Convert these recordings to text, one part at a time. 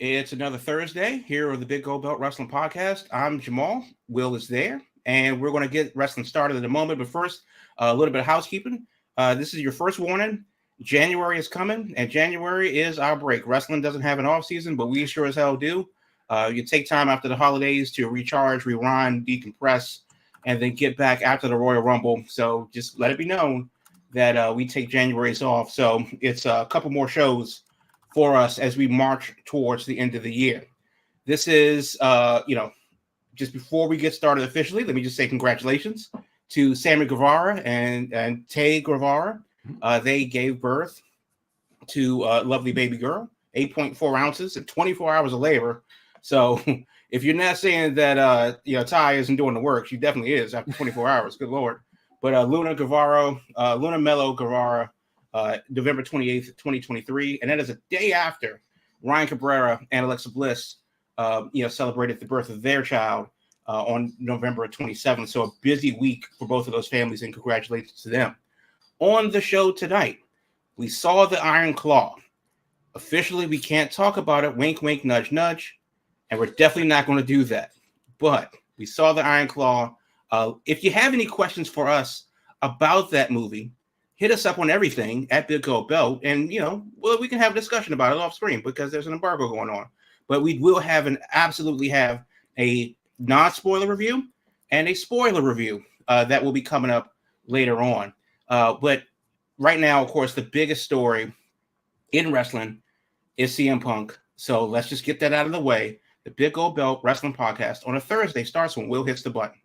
It's another Thursday here on the Big Gold Belt Wrestling Podcast. I'm Jamal. Will is there, and we're going to get wrestling started in a moment. But first, a little bit of housekeeping. This is your first warning. January is coming, and January is our break. Wrestling doesn't have an off season, but we sure as hell do. You take time after the holidays to recharge, rewind, decompress, and then get back after the Royal Rumble. So just let it be known that we take January's off. So it's a couple more shows for us as we march towards the end of the year. This is, just before we get started officially, let me just say congratulations to Sammy Guevara and Tay Guevara. They gave birth to a lovely baby girl, 8.4 ounces and 24 hours of labor. So if you're not saying that, Ty isn't doing the work, she definitely is after 24 hours. Good Lord. But Luna Mello Guevara, November 28th, 2023. And that is a day after Ryan Cabrera and Alexa Bliss, celebrated the birth of their child on November 27th. So a busy week for both of those families, and congratulations to them. On the show tonight, we saw the Iron Claw. Officially, we can't talk about it. Wink, wink, nudge, nudge. And we're definitely not going to do that. But we saw the Iron Claw. If you have any questions for us about that movie, hit us up on everything at Big Gold Belt, and we can have a discussion about it off screen because there's an embargo going on. But we will absolutely have a non-spoiler review and a spoiler review that will be coming up later on. But right now, of course, the biggest story in wrestling is CM Punk. So let's just get that out of the way. The Big Gold Belt Wrestling Podcast on a Thursday starts when Will hits the button.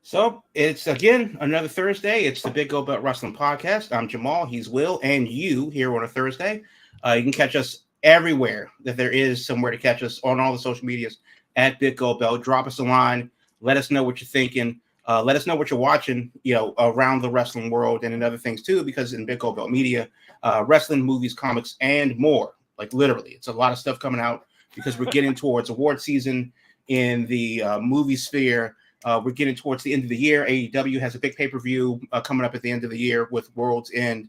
So it's, again, another Thursday. It's the Big Gold Belt Wrestling Podcast. I'm Jamal. He's Will. And you here on a Thursday. You can catch us everywhere that there is somewhere to catch us on all the social medias at Big Gold Belt. Drop us a line. Let us know what you're thinking. Let us know what you're watching, around the wrestling world and in other things, too, because in Big Gold Belt Media, wrestling, movies, comics, and more. Like, literally, it's a lot of stuff coming out because we're getting towards award season in the movie sphere. We're getting towards the end of the year. AEW has a big pay-per-view coming up at the end of the year with World's End,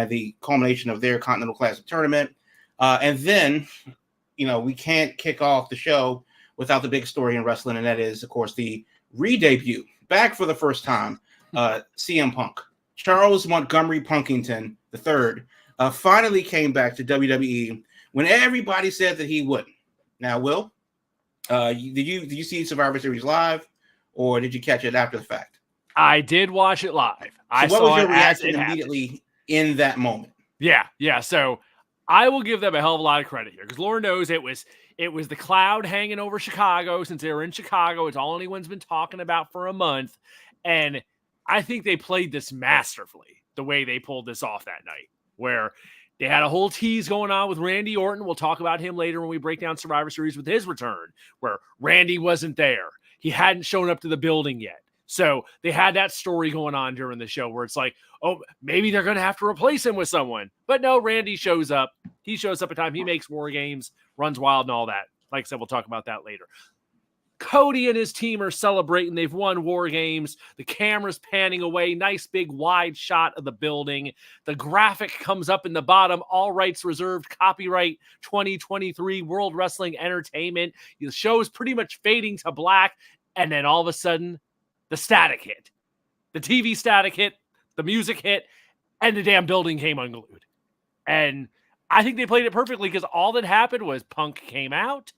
the culmination of their Continental Classic tournament. And then, we can't kick off the show without the big story in wrestling, and that is, of course, the re-debut, back for the first time, CM Punk. Charles Montgomery Punkington III finally came back to WWE when everybody said that he wouldn't. Now, Will, did you see Survivor Series live? Or did you catch it after the fact? I did watch it live. So what was your reaction immediately in that moment? Yeah. So I will give them a hell of a lot of credit here because Lord knows it was the cloud hanging over Chicago since they were in Chicago. It's all anyone's been talking about for a month. And I think they played this masterfully, the way they pulled this off that night, where they had a whole tease going on with Randy Orton. We'll talk about him later when we break down Survivor Series with his return, where Randy wasn't there. He hadn't shown up to the building yet. So they had that story going on during the show where it's like, oh, maybe they're going to have to replace him with someone. But no, Randy shows up. He shows up at time. He makes War Games, runs wild and all that. Like I said, we'll talk about that later. Cody and his team are celebrating. They've won War Games. The camera's panning away. Nice big wide shot of the building. The graphic comes up in the bottom. All rights reserved. Copyright 2023 World Wrestling Entertainment. The show's pretty much fading to black. And then all of a sudden, the static hit. The TV static hit. The music hit. And the damn building came unglued. And I think they played it perfectly because all that happened was Punk came out.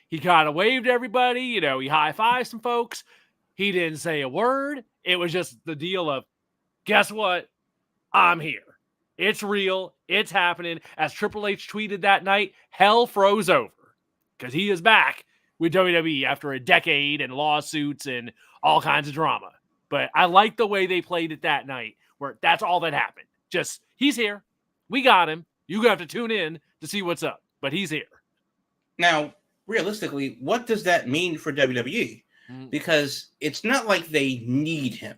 He kind of waved to everybody. He high-fived some folks. He didn't say a word. It was just the deal of, guess what? I'm here. It's real. It's happening. As Triple H tweeted that night, hell froze over because he is back with WWE after a decade and lawsuits and all kinds of drama. But I like the way they played it that night where that's all that happened. Just, he's here. We got him. You have to tune in to see what's up, but he's here. Now, realistically, what does that mean for WWE? Because it's not like they need him.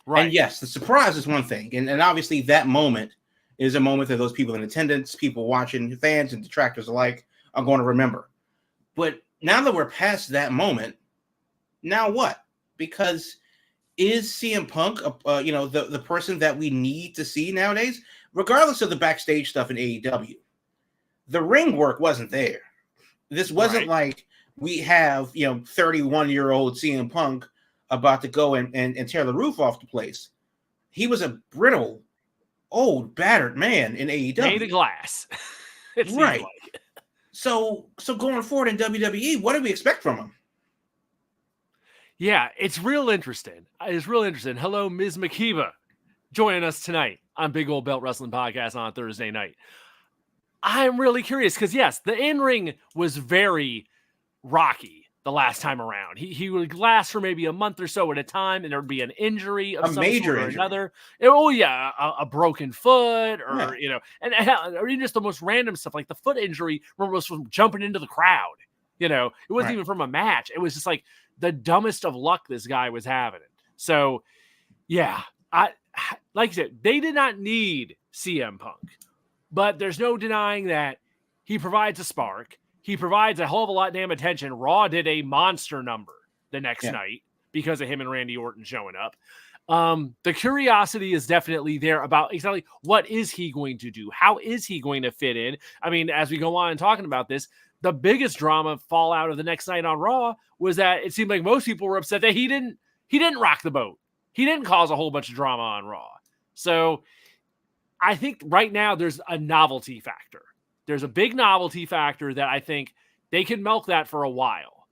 Right. And yes, the surprise is one thing. And obviously that moment is a moment that those people in attendance, people watching, fans and detractors alike are going to remember. But now that we're past that moment, now what? Because is CM Punk, the person that we need to see nowadays, regardless of the backstage stuff in AEW? The ring work wasn't there. This wasn't like we have, 31-year-old CM Punk about to go and tear the roof off the place. He was a brittle, old, battered man in AEW. Made of glass. Right. Like. So going forward in WWE, what do we expect from him? Yeah, it's real interesting. Hello, Ms. Makiba, joining us tonight on Big Old Belt Wrestling Podcast on Thursday night. I'm really curious because, yes, the in-ring was very rocky the last time around. He would last for maybe a month or so at a time, and there would be an injury of some sort or another. A broken foot, or or even just the most random stuff like the foot injury was from jumping into the crowd. It wasn't even from a match. It was just like the dumbest of luck this guy was having. So, yeah, like I said, they did not need CM Punk, but there's no denying that he provides a spark. He provides a hell of a lot of damn attention. Raw did a monster number the next night because of him and Randy Orton showing up. The curiosity is definitely there about exactly what is he going to do? How is he going to fit in? I mean, as we go on and talking about this, the biggest drama fallout of the next night on Raw was that it seemed like most people were upset that he didn't rock the boat. He didn't cause a whole bunch of drama on Raw. So I think right now there's a novelty factor. There's a big novelty factor that I think they can milk that for a while.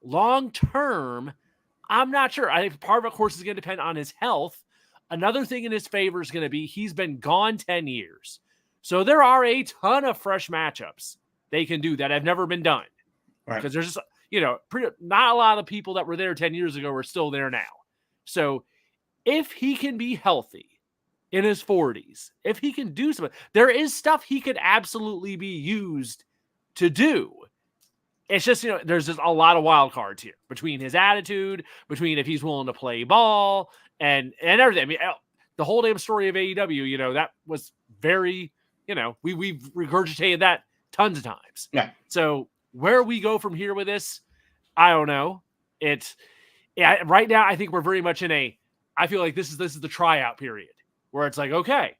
Long term, I'm not sure. I think part of it, of course, is going to depend on his health. Another thing in his favor is going to be he's been gone 10 years. So there are a ton of fresh matchups they can do that have never been done. Right. Because there's just, not a lot of the people that were there 10 years ago are still there now. So if he can be healthy in his 40s, if he can do something, there is stuff he could absolutely be used to do. It's just, there's just a lot of wild cards here between his attitude, between if he's willing to play ball and everything. I mean, the whole damn story of AEW, that was very, we've regurgitated that tons of times. Yeah. So where we go from here with this, I don't know. Right now, I think we're very much I feel like this is the tryout period where it's like, okay,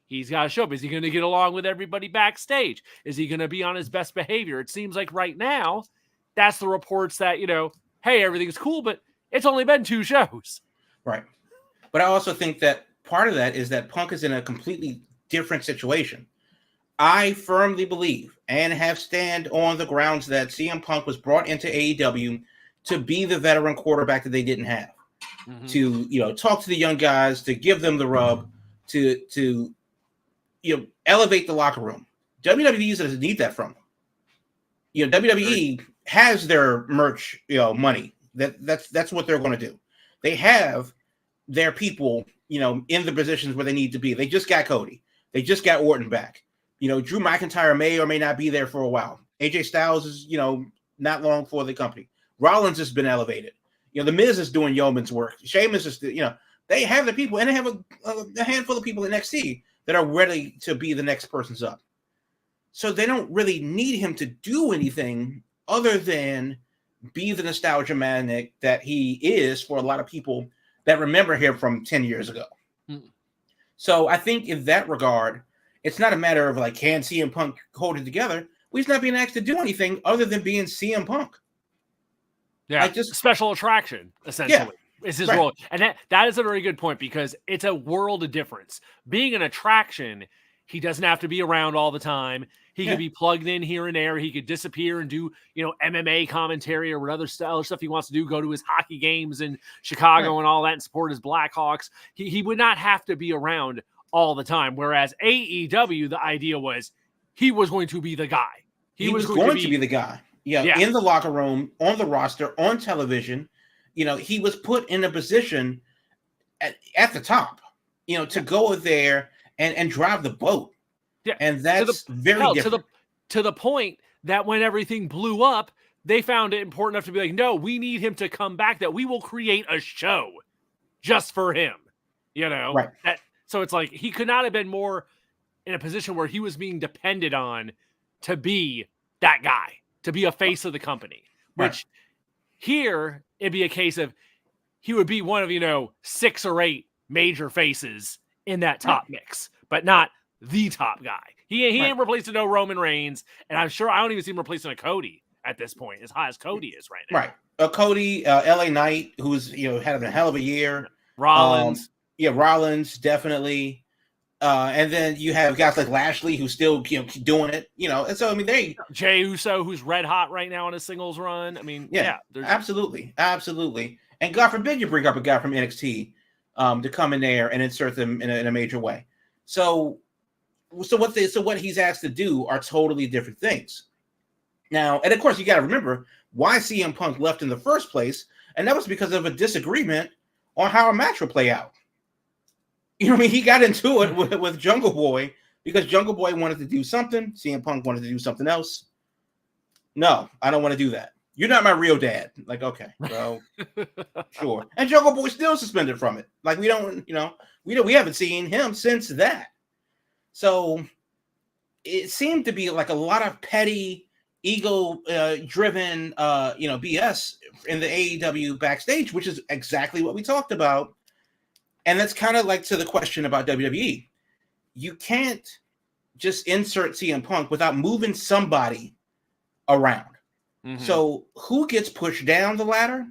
he's got to show up. Is he going to get along with everybody backstage? Is he going to be on his best behavior? It seems like right now, that's the reports that, hey, everything's cool, but it's only been 2 shows. Right. But I also think that part of that is that Punk is in a completely different situation. I firmly believe and have stand on the grounds that CM Punk was brought into AEW to be the veteran quarterback that they didn't have. Mm-hmm. To, talk to the young guys, to give them the rub, to elevate the locker room. WWE doesn't need that from them. WWE has their merch, money. That's what they're going to do. They have their people, in the positions where they need to be. They just got Cody. They just got Orton back. Drew McIntyre may or may not be there for a while. AJ Styles is, not long for the company. Rollins has been elevated. The Miz is doing yeoman's work. Sheamus is, they have the people, and they have a handful of people in NXT that are ready to be the next person's up. So they don't really need him to do anything other than be the nostalgia magnet that he is for a lot of people that remember him from 10 years ago. Mm-hmm. So I think in that regard, it's not a matter of can CM Punk hold it together? Well, he's not being asked to do anything other than being CM Punk. Yeah, just special attraction, essentially, is his role. And that is a very good point because it's a world of difference. Being an attraction, he doesn't have to be around all the time. He could be plugged in here and there. He could disappear and do, MMA commentary or whatever other stuff he wants to do, go to his hockey games in Chicago and all that and support his Blackhawks. He would not have to be around all the time. Whereas AEW, the idea was he was going to be the guy. He was going to be the guy. Yeah, in the locker room, on the roster, on television. He was put in a position at the top, to go there and drive the boat. Yeah. And that's very different. To the point that when everything blew up, they found it important enough to be like, no, we need him to come back, that we will create a show just for him, Right. So it's like he could not have been more in a position where he was being depended on to be that guy, to be a face of the company, which here it'd be a case of he would be one of, 6 or 8 major faces in that top mix, but not the top guy. He ain't replacing no Roman Reigns, and I'm sure I don't even see him replacing a Cody at this point, as high as Cody is right now. Right. Cody, LA Knight, who's, had a hell of a year. Rollins. Rollins, definitely. And then you have guys like Lashley who's still doing it, and so Jey Uso, who's red hot right now on a singles run. I mean, absolutely. And God forbid you bring up a guy from NXT to come in there and insert them in a major way. So what he's asked to do are totally different things. Now, and of course, you got to remember why CM Punk left in the first place, and that was because of a disagreement on how a match would play out. He got into it with Jungle Boy because Jungle Boy wanted to do something. CM Punk wanted to do something else. No, I don't want to do that. You're not my real dad. Like, okay, well, sure. And Jungle Boy still suspended from it. Like, we haven't seen him since that. So it seemed to be like a lot of petty, ego-driven, BS in the AEW backstage, which is exactly what we talked about. And that's kind of like to the question about WWE. You can't just insert CM Punk without moving somebody around. Mm-hmm. So who gets pushed down the ladder?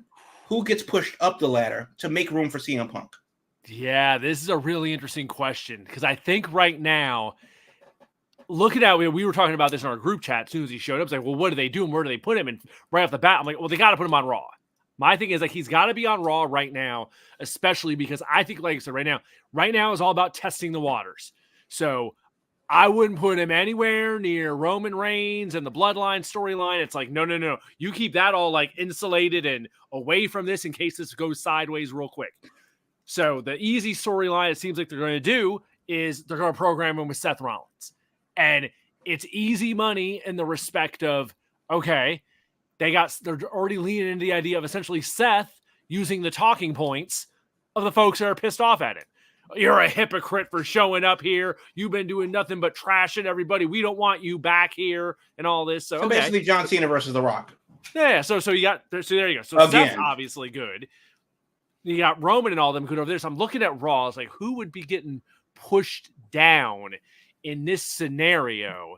Who gets pushed up the ladder to make room for CM Punk? Yeah, this is a really interesting question because I think right now, looking at we were talking about this in our group chat as soon as he showed up. It's like, well, what do they do and where do they put him? And right off the bat, I'm like, well, they got to put him on Raw. My thing is like he's got to be on Raw right now, especially because I think, like I said, right now is all about testing the waters. So I wouldn't put him anywhere near Roman Reigns and the Bloodline storyline. It's like, no. You keep that all like insulated and away from this in case this goes sideways real quick. So the easy storyline it seems like they're going to do is they're going to program him with Seth Rollins. And it's easy money in the respect of, okay, they're already leaning into the idea of essentially Seth using the talking points of the folks that are pissed off at him. You're a hypocrite for showing up here. You've been doing nothing but trashing everybody. We don't want you back here and all this. So basically John Cena versus The Rock. Yeah. So there you go. So again. Seth's obviously good. You got Roman and all them good over there. So I'm looking at Raw. It's like, who would be getting pushed down in this scenario?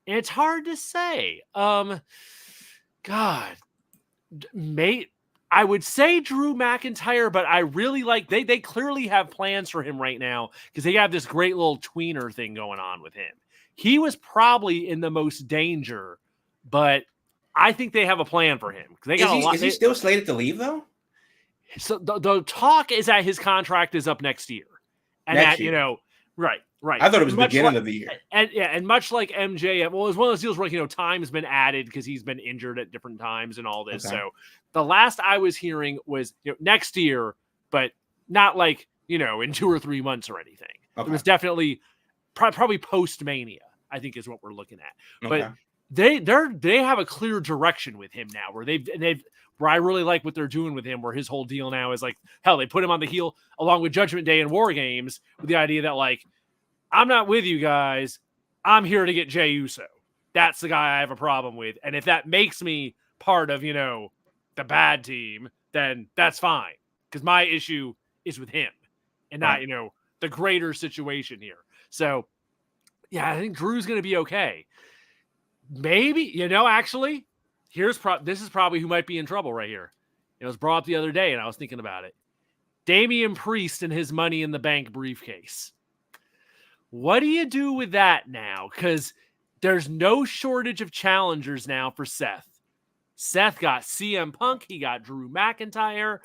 And it's hard to say. God, mate, I would say Drew McIntyre, but I really like they clearly have plans for him right now because they have this great little tweener thing going on with him. He was probably in the most danger, but I think they have a plan for him. They got a lot. Is he still slated to leave though? So the talk is that his contract is up next year, and next year. Right. I thought it was the beginning of the year. And much like MJ, well, it was one of those deals where, time has been added because he's been injured at different times and all this. Okay. So the last I was hearing was next year, but not like, in 2 or 3 months or anything. Okay. It was definitely probably post-Mania, I think is what we're looking at. Okay. But they have a clear direction with him now where where I really like what they're doing with him, where his whole deal now is like, hell, they put him on the heel along with Judgment Day and War Games with the idea that like, I'm not with you guys. I'm here to get Jey Uso. That's the guy I have a problem with. And if that makes me part of, the bad team, then that's fine. Because my issue is with him and not, the greater situation here. So, yeah, I think Drew's going to be okay. Maybe, actually, this is probably who might be in trouble right here. It was brought up the other day, and I was thinking about it. Damian Priest and his Money in the Bank briefcase. What do you do with that now? Because there's no shortage of challengers now for Seth. Seth got CM Punk. He got Drew McIntyre.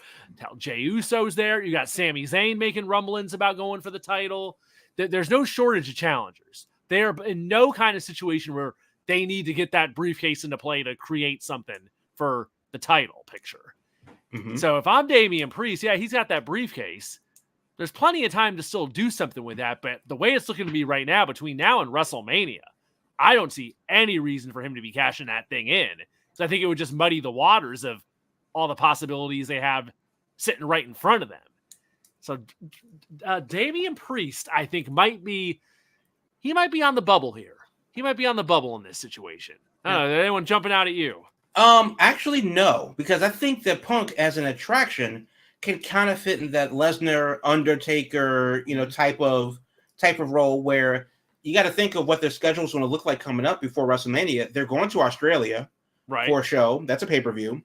Jey Uso's there. You got Sami Zayn making rumblings about going for the title. There's no shortage of challengers. They're in no kind of situation where they need to get that briefcase into play to create something for the title picture. Mm-hmm. So if I'm Damian Priest, yeah, he's got that briefcase. There's plenty of time to still do something with that. But the way it's looking to be right now, between now and WrestleMania, I don't see any reason for him to be cashing that thing in. So I think it would just muddy the waters of all the possibilities they have sitting right in front of them. So Damian Priest, I think, might be on the bubble here. He might be on the bubble in this situation. I don't know. Anyone jumping out at you? Actually, no, because I think that Punk as an attraction can kind of fit in that Lesnar, Undertaker, type of role where you got to think of what their schedule is going to look like coming up before WrestleMania. They're going to Australia. Right. For a show. That's a pay-per-view.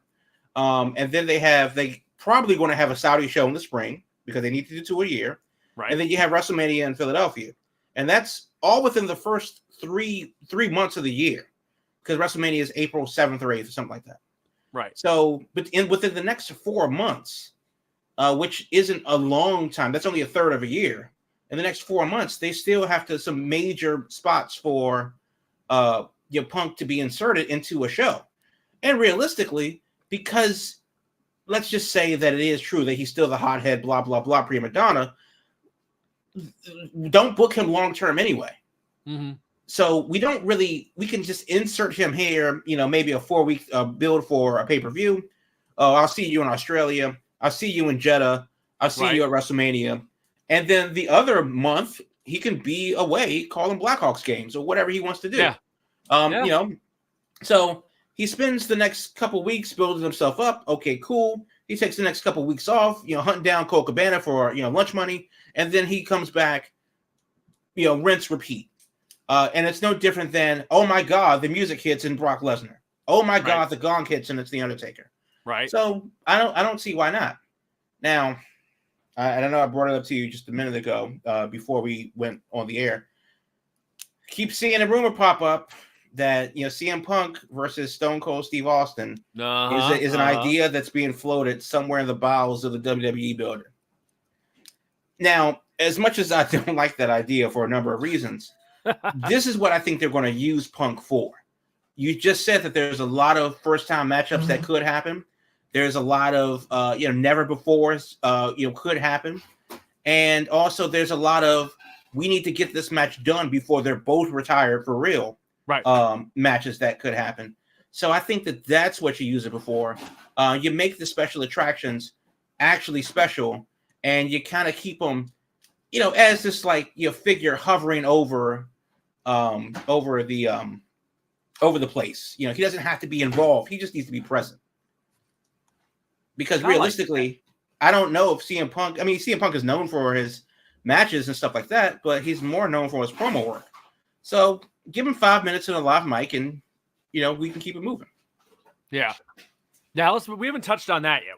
And then they probably going to have a Saudi show in the spring because they need to do 2 a year. Right. And then you have WrestleMania in Philadelphia. And that's all within the first three months of the year because WrestleMania is April 7th or 8th or something like that. Right. So, but within the next 4 months, which isn't a long time, that's only a third of a year. In the next 4 months, they still have some major spots for Punk to be inserted into a show. And realistically, because let's just say that it is true that he's still the hothead, blah, blah, blah, prima donna, don't book him long-term anyway. Mm-hmm. So we can just insert him here, maybe a 4-week build for a pay-per-view. Oh, I'll see you in Australia. I'll see you in Jeddah. I'll see you at WrestleMania. And then the other month, he can be away calling Blackhawks games or whatever he wants to do. Yeah. So he spends the next couple weeks building himself up. Okay, cool. He takes the next couple weeks off, hunting down Cole Cabana for, lunch money. And then he comes back, rinse, repeat. And it's no different than, oh my God, the music hits in Brock Lesnar. Oh my God, the gong hits and it's the Undertaker. Right. So I don't see why not. Now, I don't know, I brought it up to you just a minute ago before we went on the air. Keep seeing a rumor pop up that CM Punk versus Stone Cold Steve Austin is an idea that's being floated somewhere in the bowels of the WWE building. Now, as much as I don't like that idea for a number of reasons, this is what I think they're going to use Punk for. You just said that there's a lot of first-time matchups that could happen. There's a lot of never befores could happen, and also there's a lot of we need to get this match done before they're both retired for real. Right. Matches that could happen. So I think that's what you use it before. You make the special attractions actually special, and you kind of keep them, as this figure hovering over the place. He doesn't have to be involved. He just needs to be present. Because realistically, I don't know if CM Punk. I mean, CM Punk is known for his matches and stuff like that, but he's more known for his promo work. So give him 5 minutes in a live mic, and we can keep it moving. Yeah. Now we haven't touched on that yet.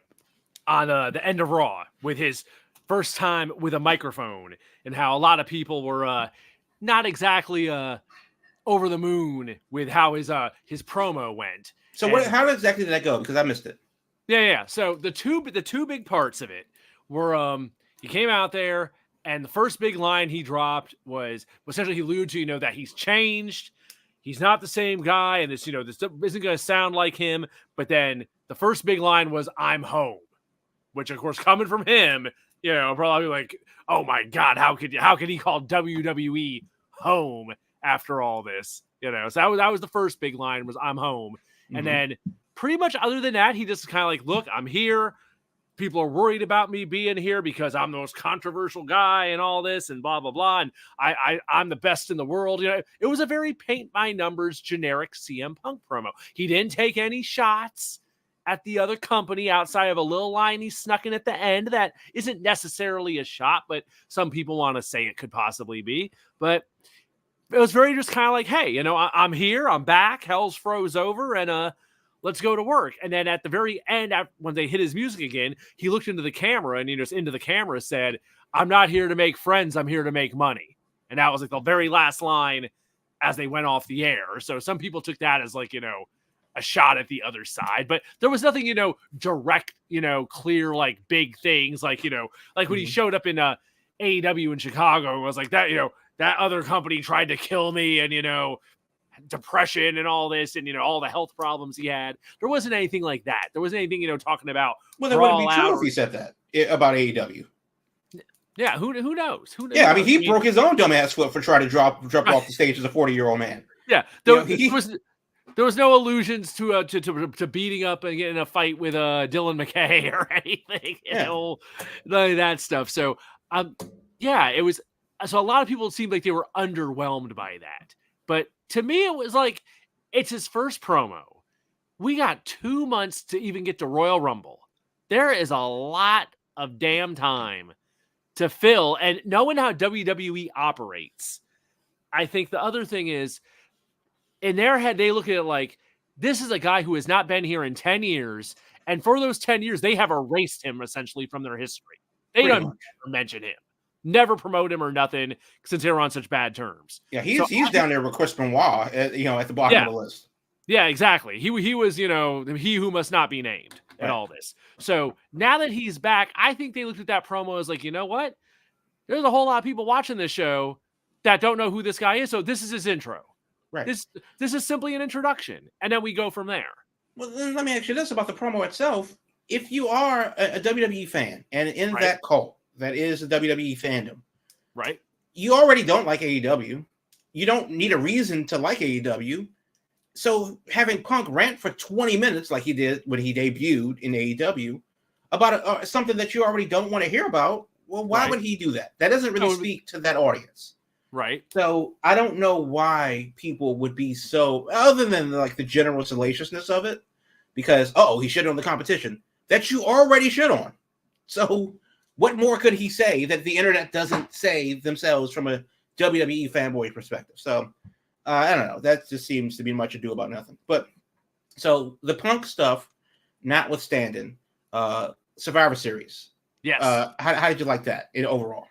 On the end of Raw with his first time with a microphone, and how a lot of people were not exactly over the moon with how his promo went. So how exactly did that go? Because I missed it. Yeah. So the two big parts of it were he came out there. And the first big line he dropped was essentially he alluded to, that he's changed. He's not the same guy. And this, this isn't going to sound like him. But then the first big line was, I'm home, which of course coming from him, probably like, oh my God, how could he call WWE home after all this? So that was the first big line was I'm home. Mm-hmm. And then pretty much other than that, he just kind of like, look, I'm here. People are worried about me being here because I'm the most controversial guy and all this and blah, blah, blah. And I'm the best in the world. It was a very paint by numbers, generic CM Punk promo. He didn't take any shots at the other company outside of a little line he snuck in at the end. That isn't necessarily a shot, but some people want to say it could possibly be. But it was very just kind of like, hey, I'm here, I'm back, hell's froze over, and let's go to work. And then at the very end, when they hit his music again, he looked into the camera and just into the camera said, I'm not here to make friends. I'm here to make money. And that was like the very last line as they went off the air. So some people took that as like, a shot at the other side, but there was nothing, direct, clear, like big things like, like when he showed up in AEW in Chicago, it was like that, that other company tried to kill me and, depression and all this and, all the health problems he had. There wasn't anything like that. There wasn't anything, talking about. Well, that wouldn't be true if he said that about AEW. Yeah, who knows? Yeah, I mean, he broke his own dumbass foot for trying to drop off the stage as a 40-year-old man. Yeah, there was no allusions to beating up and getting in a fight with Dylan McKay or anything, like that stuff. So, yeah, it was. So a lot of people seemed like they were underwhelmed by that, but to me, it was like it's his first promo. We got 2 months to even get to Royal Rumble. There is a lot of damn time to fill, and knowing how WWE operates, I think the other thing is, in their head, they look at it like, this is a guy who has not been here in 10 years, and for those 10 years, they have erased him, essentially, from their history. They don't never mention him, never promote him or nothing, since they were on such bad terms. Yeah, he's down there with Chris Benoit, at the bottom of the list. Yeah, exactly. He was, he who must not be named. And all this. So now that he's back, I think they looked at that promo as like, you know what? There's a whole lot of people watching this show that don't know who this guy is. So this is his intro. Right. This is simply an introduction. And then we go from there. Well, then let me ask you this about the promo itself. If you are a WWE fan and in that cult that is the WWE fandom, right? You already don't like AEW. You don't need a reason to like AEW. So having Punk rant for 20 minutes like he did when he debuted in AEW about something that you already don't want to hear about, well, why would he do that? That doesn't really speak to that audience. Right. So I don't know why people would be so, other than like the general salaciousness of it, because, he shit on the competition that you already shit on. So what more could he say that the internet doesn't say themselves from a WWE fanboy perspective? So I don't know. That just seems to be much ado about nothing. But so the Punk stuff, notwithstanding, Survivor Series. Yes. How did you like that in overall?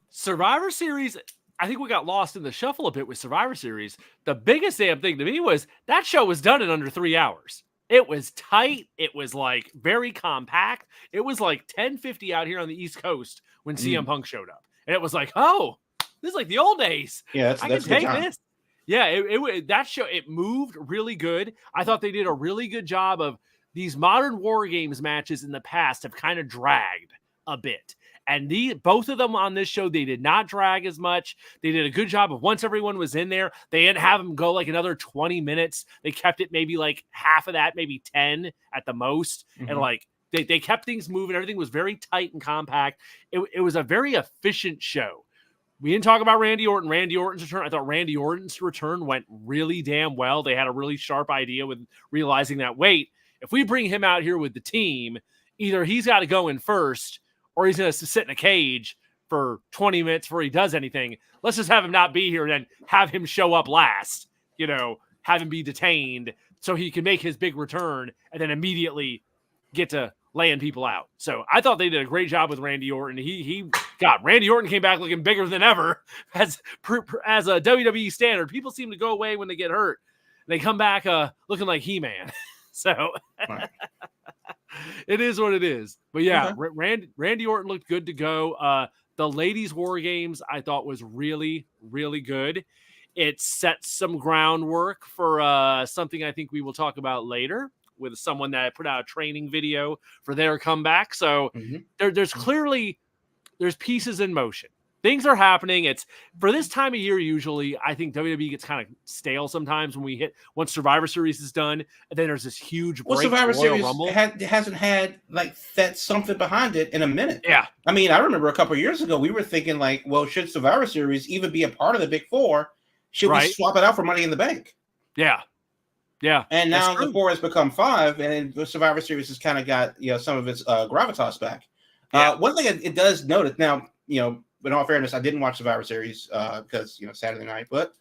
Survivor Series, I think we got lost in the shuffle a bit with Survivor Series. The biggest damn thing to me was that show was done in under 3 hours. It was tight. It was like very compact. It was like 10:50 out here on the East Coast when CM Punk showed up. And it was like, this is like the old days. Yeah, I can take this. Yeah, that show, it moved really good. I thought they did a really good job of these modern War Games matches in the past have kind of dragged a bit. And both of them on this show, they did not drag as much. They did a good job of once everyone was in there, they didn't have them go like another 20 minutes. They kept it maybe like half of that, maybe 10 at the most. And like they kept things moving. Everything was very tight and compact. It was a very efficient show. We didn't talk about Randy Orton. Randy Orton's return. I thought Randy Orton's return went really damn well. They had a really sharp idea with realizing that, wait, if we bring him out here with the team, either he's got to go in first or he's going to sit in a cage for 20 minutes before he does anything. Let's just have him not be here and then have him show up last, have him be detained so he can make his big return and then immediately get to laying people out. So I thought they did a great job with Randy Orton. Randy Orton came back looking bigger than ever as a WWE standard. People seem to go away when they get hurt. They come back looking like He-Man. So it is what it is. But yeah, Randy Orton looked good to go. The ladies' War Games I thought was really, really good. It set some groundwork for something I think we will talk about later, with someone that put out a training video for their comeback. So there's clearly pieces in motion. Things are happening. It's for this time of year. Usually I think WWE gets kind of stale sometimes when once Survivor Series is done, and then there's this huge break. Well, Survivor Series Rumble. Hasn't had like that something behind it in a minute. Yeah. I mean, I remember a couple of years ago, we were thinking like, well, should Survivor Series even be a part of the Big Four? Should we swap it out for Money in the Bank? Yeah. Yeah. And now the 4 has become 5, and the Survivor Series has kind of got some of its gravitas back. Yeah. One thing it does notice now, but in all fairness, I didn't watch Survivor Series because Saturday night. But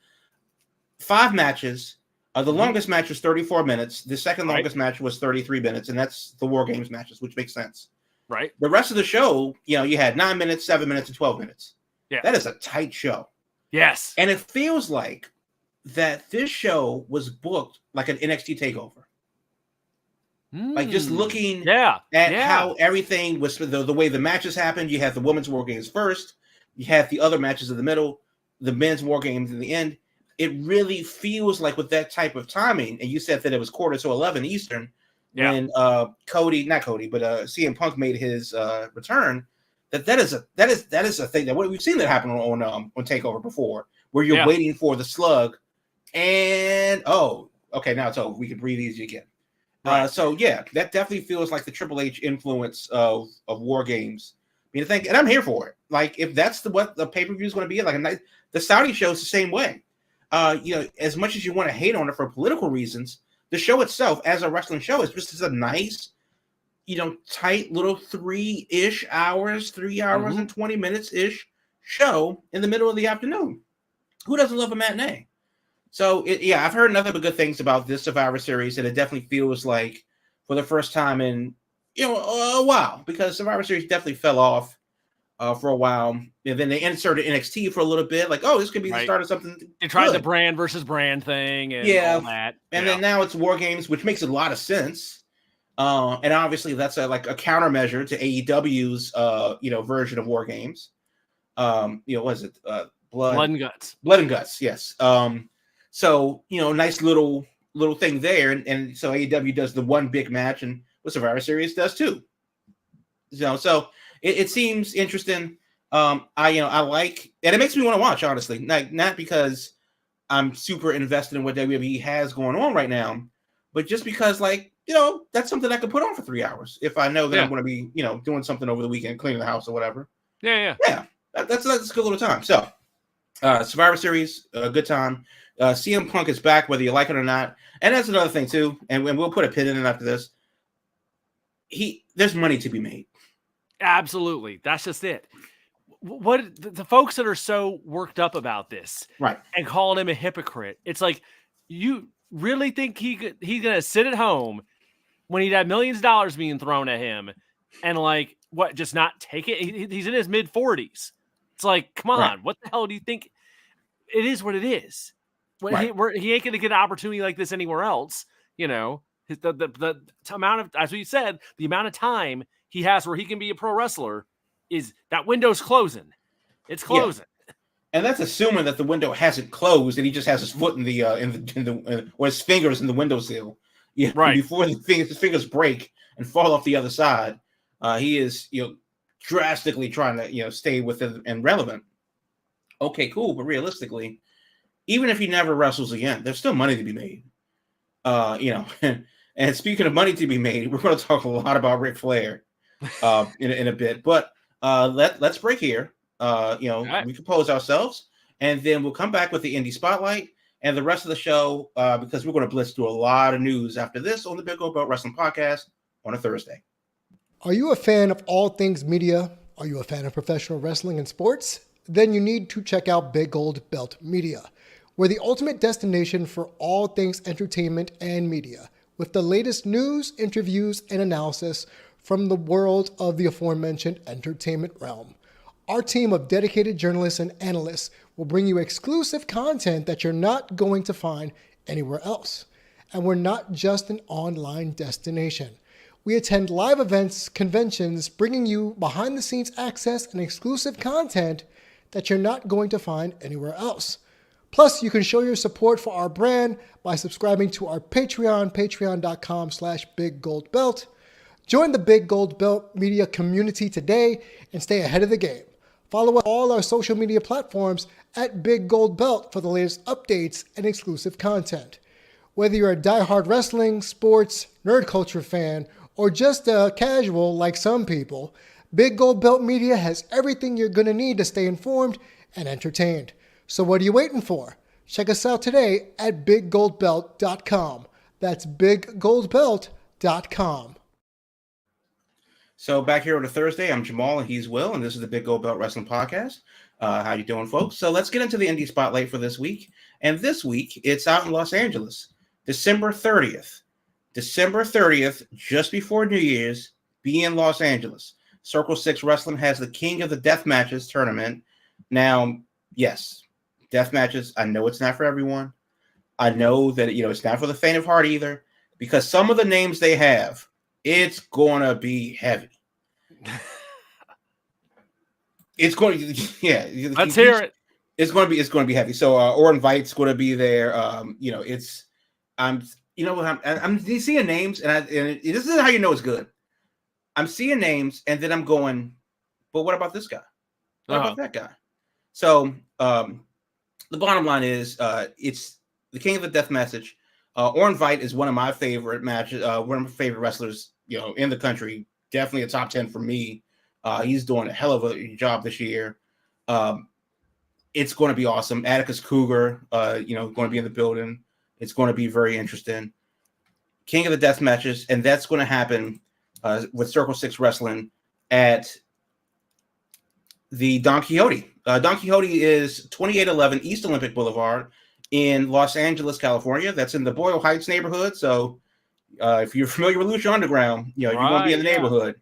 5 matches. The longest match was 34 minutes. The second longest match was 33 minutes, and that's the War Games matches, which makes sense. Right. The rest of the show, you had 9 minutes, 7 minutes, and 12 minutes. Yeah. That is a tight show. Yes. And it feels like that this show was booked like an NXT takeover. Like just looking at how everything was, the way the matches happened. You had the women's war games first, you had the other matches in the middle, the men's war games in the end. It really feels like with that type of timing, and you said that it was 10:45 Eastern when CM Punk made his return. That is a thing that we've seen that happen on Takeover before, where you're waiting for the slug, and now it's over. We can breathe easy again. Right. That definitely feels like the Triple H influence of War Games. I mean, and I'm here for it. Like, if that's what the pay-per-view is going to be, like the Saudi show is the same way. As much as you want to hate on it for political reasons, the show itself, as a wrestling show, is just a nice, tight little 3 hours and 20 minutes ish show in the middle of the afternoon. Who doesn't love a matinee? So, I've heard nothing but good things about this Survivor Series, and it definitely feels like for the first time in, a while, because Survivor Series definitely fell off for a while, and then they inserted NXT for a little bit, like, this could be the start of something. They tried the brand versus brand thing and all that. And then now it's War Games, which makes a lot of sense. And obviously that's a countermeasure to AEW's, version of War Games. What is it? Blood and Guts. Blood and Guts, yes. So, nice little thing there. And so AEW does the one big match, and what Survivor Series does too. So it seems interesting. I like, and it makes me want to watch, honestly. Not because I'm super invested in what WWE has going on right now, but just because, that's something I could put on for 3 hours if I know that I'm going to be, doing something over the weekend, cleaning the house or whatever. Yeah. That's a good little time. So, Survivor Series, a good time. CM Punk is back, whether you like it or not. And that's another thing too. And we'll put a pin in it after this. There's money to be made. Absolutely. That's just it. What the folks that are so worked up about this, right, and calling him a hypocrite, it's like, you really think he's gonna sit at home when he'd have millions of dollars being thrown at him, and just not take it? He's in his mid-40s. It's like, come on, right. What the hell do you think? It is what it is. He ain't gonna get an opportunity like this anywhere else. The amount of, as we said, the amount of time he has where he can be a pro wrestler, is that window's closing. It's closing. Yeah. And that's assuming that the window hasn't closed and he just has his foot in the or his fingers in the windowsill. Yeah, right. Before his fingers break and fall off the other side, he is drastically trying to stay within and relevant. Okay, cool, but realistically, even if he never wrestles again, there's still money to be made. And speaking of money to be made, we're going to talk a lot about Ric Flair in a bit, but let's break here. Right. We compose ourselves, and then we'll come back with the Indie Spotlight and the rest of the show, because we're going to blitz through a lot of news after this on the Big Gold Belt Wrestling Podcast on a Thursday. Are you a fan of all things media? Are you a fan of professional wrestling and sports? Then you need to check out Big Gold Belt Media. We're the ultimate destination for all things entertainment and media, with the latest news, interviews, and analysis from the world of the aforementioned entertainment realm. Our team of dedicated journalists and analysts will bring you exclusive content that you're not going to find anywhere else. And we're not just an online destination. We attend live events, conventions, bringing you behind-the-scenes access and exclusive content that you're not going to find anywhere else. Plus, you can show your support for our brand by subscribing to our Patreon, patreon.com/BigGoldBelt. Join the Big Gold Belt Media community today and stay ahead of the game. Follow all our social media platforms at Big Gold Belt for the latest updates and exclusive content. Whether you're a diehard wrestling, sports, nerd culture fan, or just a casual like some people, Big Gold Belt Media has everything you're going to need to stay informed and entertained. So what are you waiting for? Check us out today at BigGoldBelt.com. That's BigGoldBelt.com. So back here on a Thursday, I'm Jamal and he's Will, and this is the Big Gold Belt Wrestling Podcast. How you doing, folks? So let's get into the Indie Spotlight for this week. And this week, it's out in Los Angeles, December 30th. December 30th, just before New Year's, be in Los Angeles. Circle 6 Wrestling has the King of the Death Matches tournament. Now, yes, death matches, I know it's not for everyone, I know that it's not for the faint of heart either, because some of the names they have, it's gonna be heavy. It's going to, yeah. Let's hear it. It's going to be heavy. So, Orton Vite's going to be there. I'm seeing names, and this is how you know it's good. I'm seeing names, and then I'm going, but what about this guy? What about that guy? So, the bottom line is, it's the King of the Death Message. Orton Vite is one of my favorite matches. One of my favorite wrestlers, in the country. Definitely a top 10 for me. He's doing a hell of a job this year. It's going to be awesome. Atticus Cougar, going to be in the building. It's going to be very interesting. King of the Death Matches, and that's going to happen with Circle 6 Wrestling at the Don Quixote. Don Quixote is 2811 East Olympic Boulevard in Los Angeles, California. That's in the Boyle Heights neighborhood. So if you're familiar with Lucha Underground, you're going to be in the neighborhood.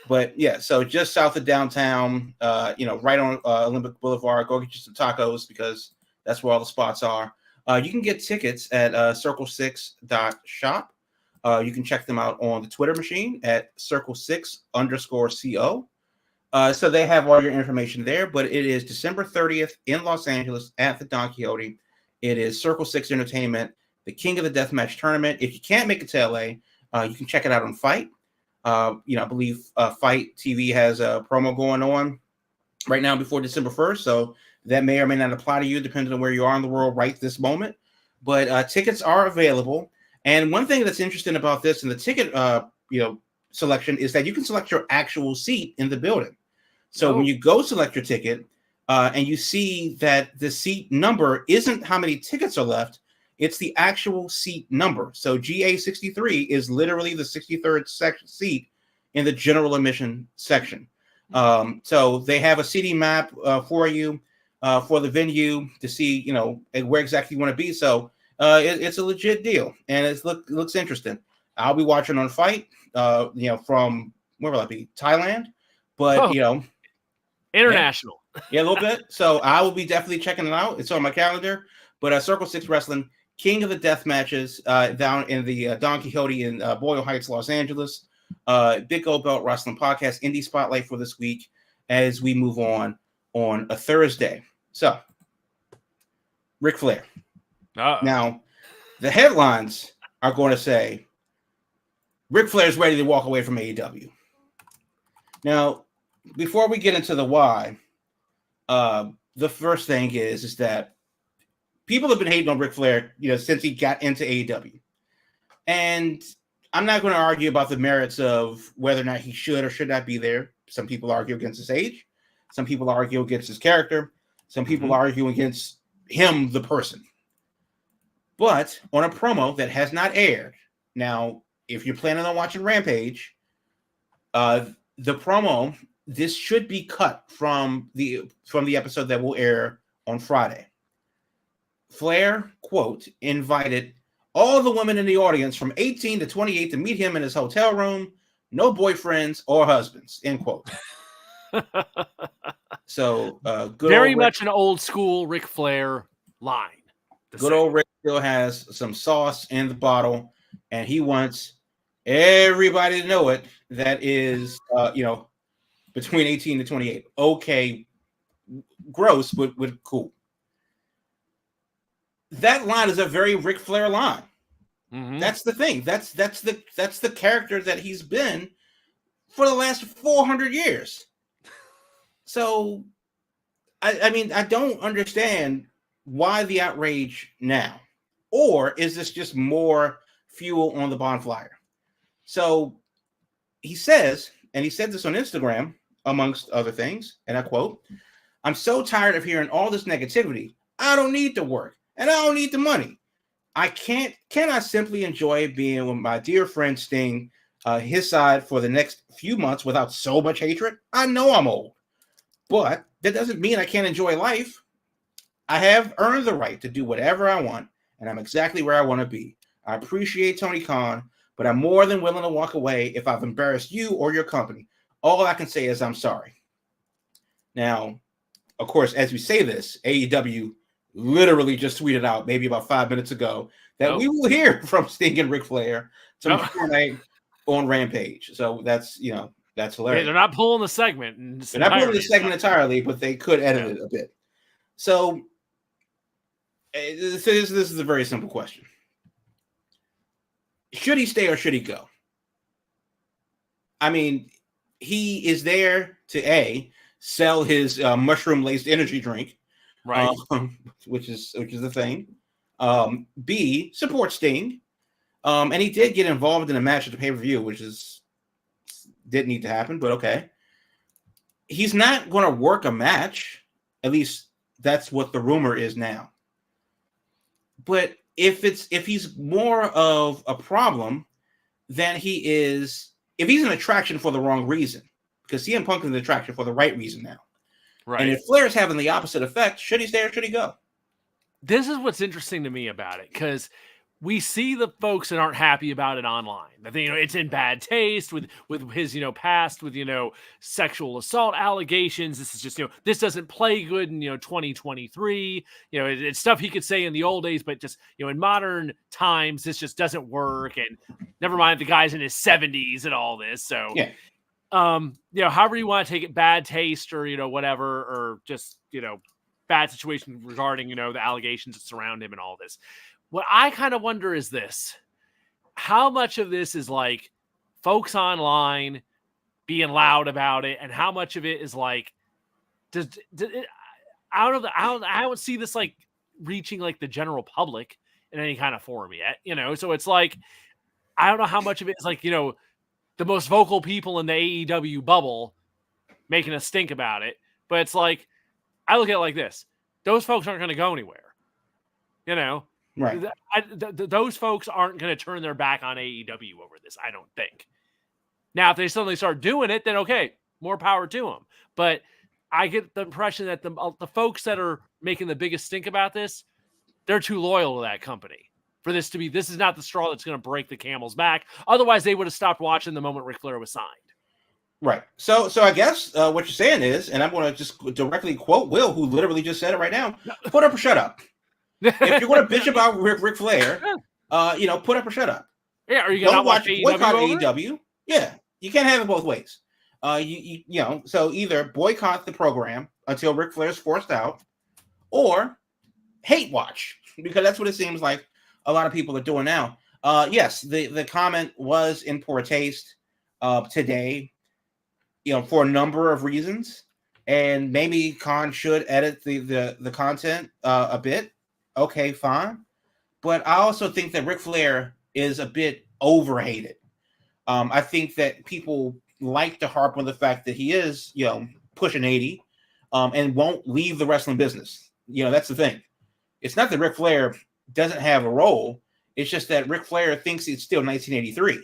But yeah, so just south of downtown, right on Olympic Boulevard. Go get you some tacos because that's where all the spots are. You can get tickets at circle6.shop. You can check them out on the Twitter machine at circle6_CO. So they have all your information there, but it is December 30th in Los Angeles at the Don Quixote. It is Circle 6 Entertainment, the King of the Deathmatch Tournament. If you can't make it to LA, you can check it out on Fight. I believe Fight TV has a promo going on right now before December 1st. So that may or may not apply to you, depending on where you are in the world right this moment. But tickets are available. And one thing that's interesting about this and the ticket, selection is that you can select your actual seat in the building. So when you go select your ticket and you see that the seat number isn't how many tickets are left, it's the actual seat number. So GA63 is literally the 63rd seat in the general admission section. So they have a seating map for you for the venue to see, where exactly you want to be. So it's a legit deal, and it looks interesting. I'll be watching on Fight, from where will I be? Thailand, but international. Yeah, a little bit. So I will be definitely checking it out. It's on my calendar. But Circle 6 Wrestling, King of the Death Matches, down in the Don Quixote in Boyle Heights, Los Angeles. Big Gold Belt Wrestling Podcast, Indie Spotlight for this week as we move on a Thursday. So, Ric Flair. Now, the headlines are going to say Ric Flair is ready to walk away from AEW. Now, before we get into the why, the first thing is that people have been hating on Ric Flair, since he got into AEW. And I'm not going to argue about the merits of whether or not he should or should not be there. Some people argue against his age. Some people argue against his character. Some people argue against him, the person. But on a promo that has not aired, now, if you're planning on watching Rampage, the promo, this should be cut from the episode that will air on Friday. Flair, quote, invited all the women in the audience from 18 to 28 to meet him in his hotel room. No boyfriends or husbands, end quote. So, very much an old school Ric Flair line. Good old Rick still has some sauce in the bottle, and he wants everybody to know it. That is, between 18 to 28. Okay, gross, but cool. That line is a very Ric Flair line. Mm-hmm. That's the thing. That's the character that he's been for the last 400 years. So, I don't understand why the outrage now, or is this just more fuel on the bonfire? So he says, and he said this on Instagram, amongst other things, and I quote, "I'm so tired of hearing all this negativity. I don't need to work, and I don't need the money. Can I simply enjoy being with my dear friend Sting, his side for the next few months without so much hatred? I know I'm old, but that doesn't mean I can't enjoy life. I have earned the right to do whatever I want, and I'm exactly where I want to be. I appreciate Tony Khan, but I'm more than willing to walk away if I've embarrassed you or your company. All I can say is I'm sorry." Now, of course, as we say this, AEW literally just tweeted out maybe about 5 minutes ago that we will hear from Sting and Ric Flair tomorrow night on Rampage. So that's that's hilarious. They're not pulling the segment. They're not pulling the segment entirely, but they could edit it a bit. So this is a very simple question. Should he stay or should he go? I mean, he is there to sell his mushroom-laced energy drink, right? Which is the thing. B, support Sting, and he did get involved in a match at the pay-per-view, which didn't need to happen, but okay. He's not going to work a match. At least that's what the rumor is now. But if he's more of a problem than he is, if he's an attraction for the wrong reason, because CM Punk is an attraction for the right reason now. Right. And if Flair's having the opposite effect, should he stay or should he go? This is what's interesting to me about it, because we see the folks that aren't happy about it online. That it's in bad taste with his past with sexual assault allegations. This is just this doesn't play good in 2023. It's stuff he could say in the old days, but just in modern times this just doesn't work. And never mind the guy's in his 70s and all this. So yeah, however you want to take it, bad taste or whatever, or just bad situation regarding the allegations that surround him and all this. What I kind of wonder is this: how much of this is like folks online being loud about it, and how much of it is like, I don't see this like reaching like the general public in any kind of forum yet, So it's like, I don't know how much of it is like the most vocal people in the AEW bubble making a stink about it, but it's like, I look at it like this: those folks aren't going to go anywhere, Right. Those folks aren't going to turn their back on AEW over this, I don't think. Now, if they suddenly start doing it, then okay, more power to them. But I get the impression that the folks that are making the biggest stink about this, they're too loyal to that company for this to be. This is not the straw that's going to break the camel's back. Otherwise, they would have stopped watching the moment Ric Flair was signed. Right. So I guess what you're saying is, and I'm going to just directly quote Will, who literally just said it right now: put up or shut up. If you're going to bitch about Ric Flair, put up or shut up. Yeah, are you going to watch boycott AEW? Yeah, you can't have it both ways. So either boycott the program until Ric Flair's forced out, or hate watch, because that's what it seems like a lot of people are doing now. Yes, the comment was in poor taste today, for a number of reasons, and maybe Khan should edit the content a bit. Okay, fine. But I also think that Ric Flair is a bit overhated. I think that people like to harp on the fact that he is, pushing 80 and won't leave the wrestling business. That's the thing. It's not that Ric Flair doesn't have a role. It's just that Ric Flair thinks it's still 1983.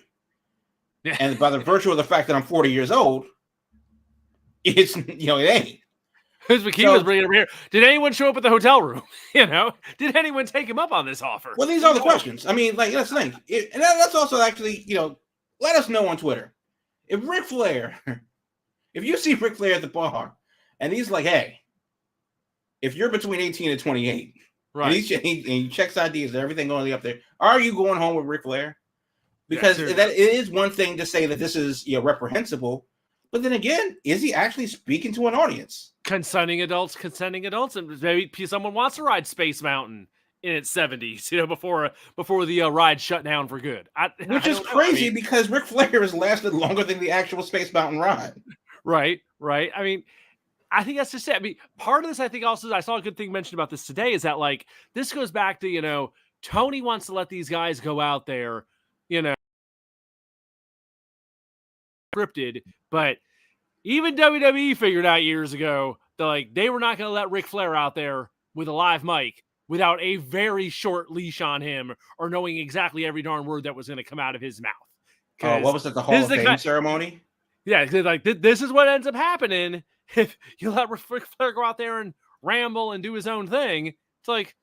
And by the virtue of the fact that I'm 40 years old, it's, it ain't. Who's McKee was bringing him here? Did anyone show up at the hotel room? Did anyone take him up on this offer? Well, these are the questions. I mean, that's the thing. And that's also actually, let us know on Twitter. If Ric Flair, if you see Ric Flair at the bar and he's like, hey, if you're between 18 and 28, right, and he checks IDs and everything going up there, are you going home with Ric Flair? Because that it is one thing to say that this is reprehensible. But then again, is he actually speaking to an audience? Consenting adults, and maybe someone wants to ride Space Mountain in its 70s, before the ride shut down for good. Which is crazy because Ric Flair has lasted longer than the actual Space Mountain ride. Right. I mean, I think that's just it. I mean, part of this, I think also, I saw a good thing mentioned about this today, is that like this goes back to Tony wants to let these guys go out there, scripted, but even WWE figured out years ago that they were not going to let Ric Flair out there with a live mic without a very short leash on him or knowing exactly every darn word that was going to come out of his mouth. What was it, the Hall of Fame ceremony? Yeah, this is what ends up happening if you let Ric Flair go out there and ramble and do his own thing. It's like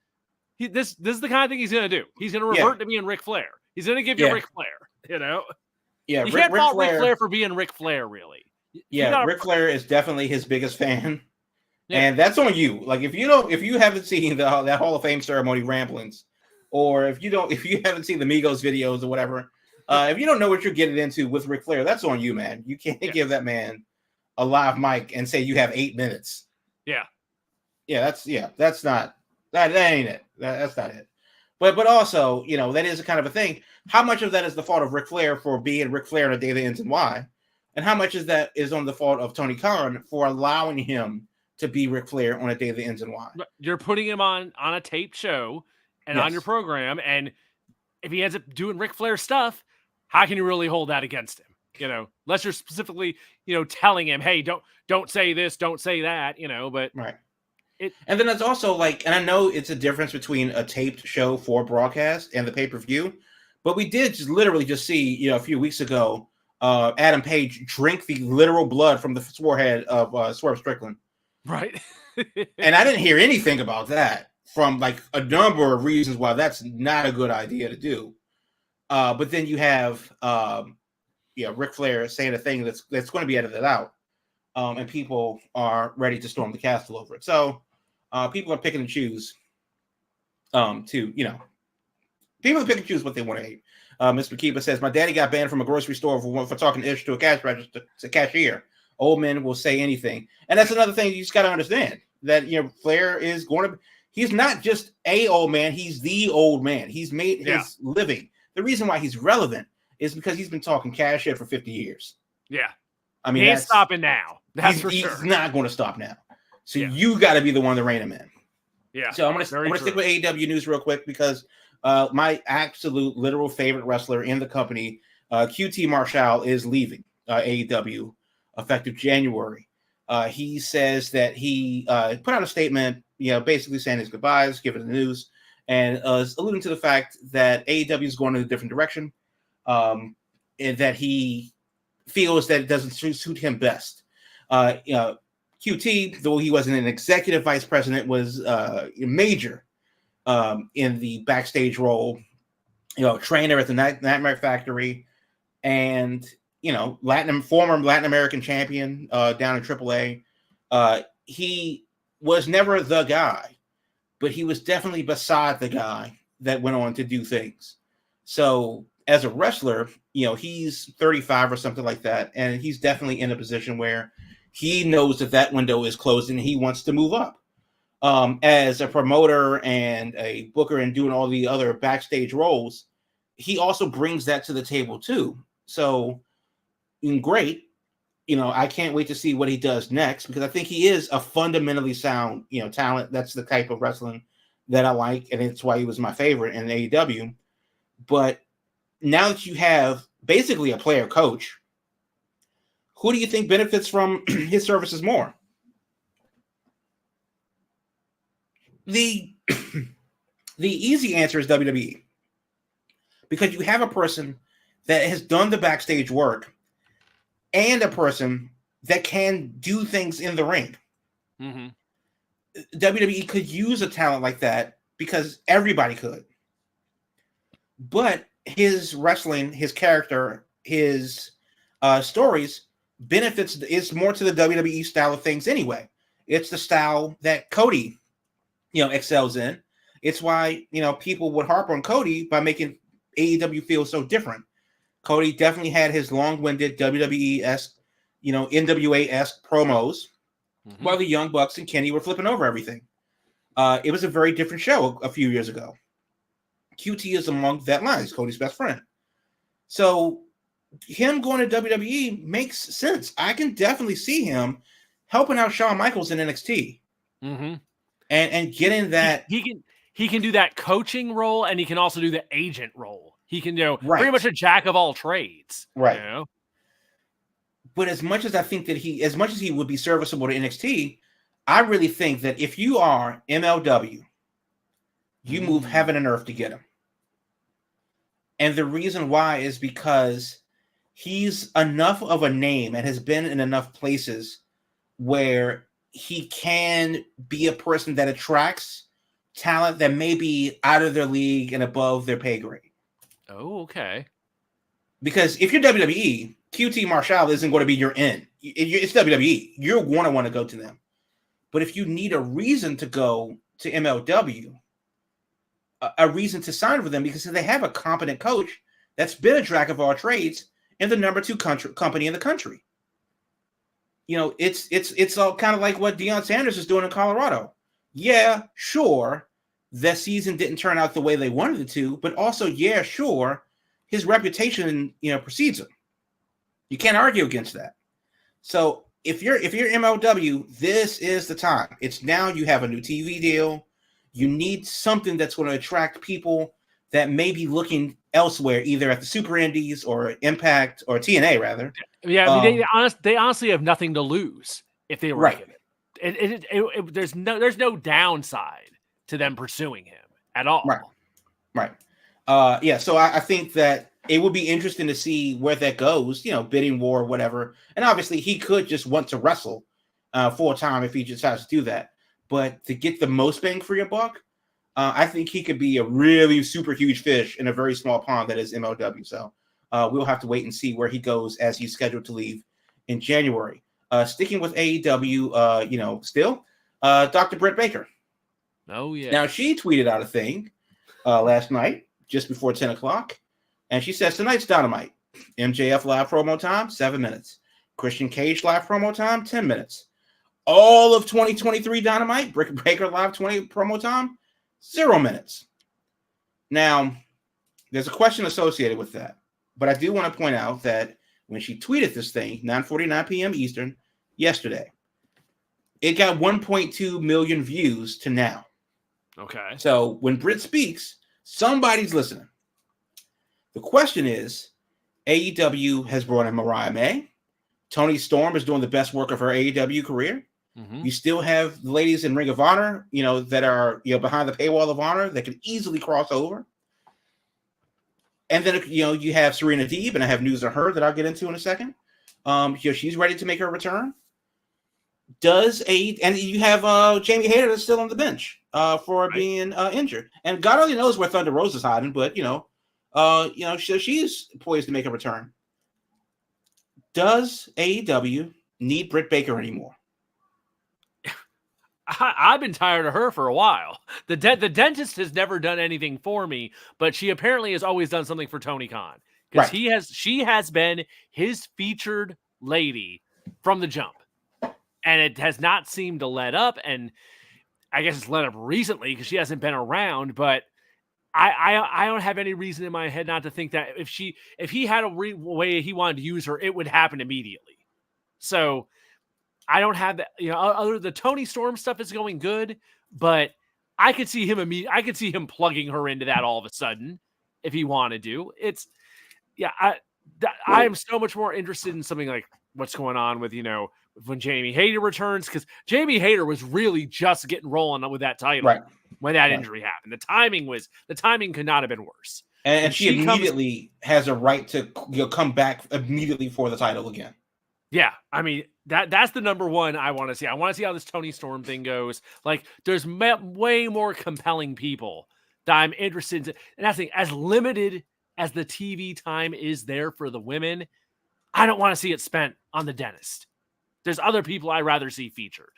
this is the kind of thing he's going to do. He's going to revert to being Ric Flair. He's going to give you Ric Flair. Yeah, you can't fault Ric Flair for being Ric Flair, really. Yeah, Ric Flair is definitely his biggest fan. Yeah. And that's on you. Like if you haven't seen that Hall of Fame ceremony ramblings, or if you haven't seen the Migos videos or whatever, if you don't know what you're getting into with Ric Flair, that's on you, man. You can't give that man a live mic and say you have 8 minutes. Yeah. That's not that ain't it. That's not it. But also, that is a kind of a thing. How much of that is the fault of Ric Flair for being Ric Flair on a day that ends in Y? And how much is that is on the fault of Tony Khan for allowing him to be Ric Flair on a day that ends in Y? You're putting him on a taped show and on your program, and if he ends up doing Ric Flair stuff, how can you really hold that against him? Unless you're specifically, telling him, hey, don't say this, don't say that, but right. And then it's also like, and I know it's a difference between a taped show for broadcast and the pay-per-view, but we did literally just see, a few weeks ago, Adam Page drink the literal blood from the forehead of Swerve Strickland. Right. And I didn't hear anything about that from like a number of reasons why that's not a good idea to do. But then you have, Ric Flair saying a thing that's going to be edited out. And people are ready to storm the castle over it. So people are picking and choose people are picking and choose what they want to hate. Ms. McKeeba says, my daddy got banned from a grocery store for talking ish to a cash register, to cashier. Old men will say anything. And that's another thing you just got to understand, that, Flair is going to, he's not just a old man. He's the old man. He's made his living. The reason why he's relevant is because he's been talking cash shit for 50 years. Yeah. I mean, he ain't stopping now. That's for sure. He's not going to stop now. So you got to be the one to rein him in. Yeah. So I'm going to stick with AEW news real quick because my absolute literal favorite wrestler in the company, QT Marshall, is leaving AEW effective January. He says that he put out a statement, basically saying his goodbyes, giving the news, and alluding to the fact that AEW is going in a different direction, and that he feels that it doesn't suit him best. QT, though he wasn't an executive vice president, was major in the backstage role, trainer at the Nightmare Factory, and former Latin American champion down in AAA. He was never the guy, but he was definitely beside the guy that went on to do things. So as a wrestler, he's 35 or something like that, and he's definitely in a position where he knows that window is closed and he wants to move up. As a promoter and a booker and doing all the other backstage roles, he also brings that to the table too. So great. I can't wait to see what he does next, because I think he is a fundamentally sound, talent. That's the type of wrestling that I like, and it's why he was my favorite in AEW. But now that you have basically a player coach, who do you think benefits from his services more? The easy answer is WWE, because you have a person that has done the backstage work and a person that can do things in the ring. Mm-hmm. WWE could use a talent like that because everybody could. But his wrestling, his character, his stories benefits is more to the WWE style of things anyway. It's the style that Cody, excels in. It's why, people would harp on Cody by making AEW feel so different. Cody definitely had his long-winded WWE-esque, NWA-esque promos, while the Young Bucks and Kenny were flipping over everything. It was a very different show a few years ago. QT is among that line. He's Cody's best friend. So him going to WWE makes sense. I can definitely see him helping out Shawn Michaels in NXT. Mm-hmm. And getting that. He can do that coaching role, and he can also do the agent role. He can do right. pretty much a jack of all trades. Right. But as much as I think that he would be serviceable to NXT, I really think that if you are MLW, you move heaven and earth to get him. And the reason why is because he's enough of a name and has been in enough places where he can be a person that attracts talent that may be out of their league and above their pay grade. Oh, okay. Because if you're WWE, QT Marshall isn't going to be your in. It's WWE. You're going to want to go to them. But if you need a reason to go to MLW, a reason to sign with them, because they have a competent coach that's been a jack of all trades and the number 2 company in the country. It's all kind of like what Deion Sanders is doing in Colorado. Yeah, sure, that season didn't turn out the way they wanted it to, but also, yeah, sure, his reputation, precedes him. You can't argue against that. So if you're MLW, this is the time. It's now. You have a new TV deal. You need something that's going to attract people that may be looking elsewhere, either at the Super Indies or Impact or TNA, rather. Yeah, I mean, they honestly have nothing to lose if they were right. There's no downside to them pursuing him at all. Right. Yeah. So I think that it would be interesting to see where that goes. Bidding war, whatever. And obviously, he could just want to wrestle full time if he just has to do that. But to get the most bang for your buck, I think he could be a really super huge fish in a very small pond that is MLW. So we'll have to wait and see where he goes as he's scheduled to leave in January. Sticking with AEW, still, Dr. Britt Baker. Oh, yeah. Now, she tweeted out a thing last night, just before 10 o'clock, and she says, tonight's Dynamite. MJF live promo time, 7 minutes. Christian Cage live promo time, 10 minutes. All of 2023 Dynamite, Britt Baker live 20 promo time, 0 minutes. Now, there's a question associated with that, but I do want to point out that when she tweeted this thing, 9:49 p.m. Eastern, yesterday, it got 1.2 million views to now. Okay. So when Britt speaks, somebody's listening. The question is, AEW has brought in Mariah May. Toni Storm is doing the best work of her AEW career. Mm-hmm. You still have the ladies in Ring of Honor, that are behind the paywall of honor that can easily cross over. And then you have Serena Deeb, and I have news of her that I'll get into in a second. She's ready to make her return. And you have Jamie Hayter that's still on the bench for being injured, and God only knows where Thunder Rosa's hiding, but she's poised to make a return. Does AEW need Britt Baker anymore? I've been tired of her for a while. The dentist has never done anything for me, but she apparently has always done something for Tony Khan, because she has been his featured lady from the jump, and it has not seemed to let up. And I guess it's let up recently because she hasn't been around, but I don't have any reason in my head not to think that if he had a way he wanted to use her, it would happen immediately. So I don't have that, other the Toni Storm stuff is going good, but I could see him plugging her into that all of a sudden if he wanted to. I am so much more interested in something like what's going on with, when Jamie Hayter returns, because Jamie Hayter was really just getting rolling with that title when that injury happened. The timing could not have been worse. And she immediately has a right to come back immediately for the title again. Yeah, I mean, that's the number one I want to see. I want to see how this Toni Storm thing goes. Like, there's way more compelling people that I'm interested in. And that's the thing, as limited as the TV time is there for the women, I don't want to see it spent on the dentist. There's other people I'd rather see featured.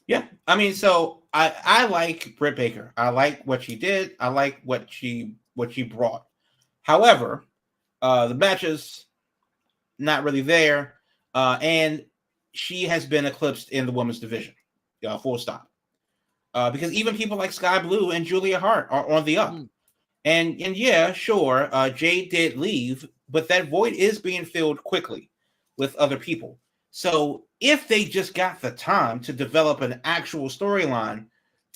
Yeah, I mean, so I like Britt Baker. I like what she did. I like what she brought. However, the matches not really there, and she has been eclipsed in the women's division. Full stop. Because even people like Sky Blue and Julia Hart are on the up. And yeah, sure, Jade did leave, but that void is being filled quickly with other people. So if they just got the time to develop an actual storyline,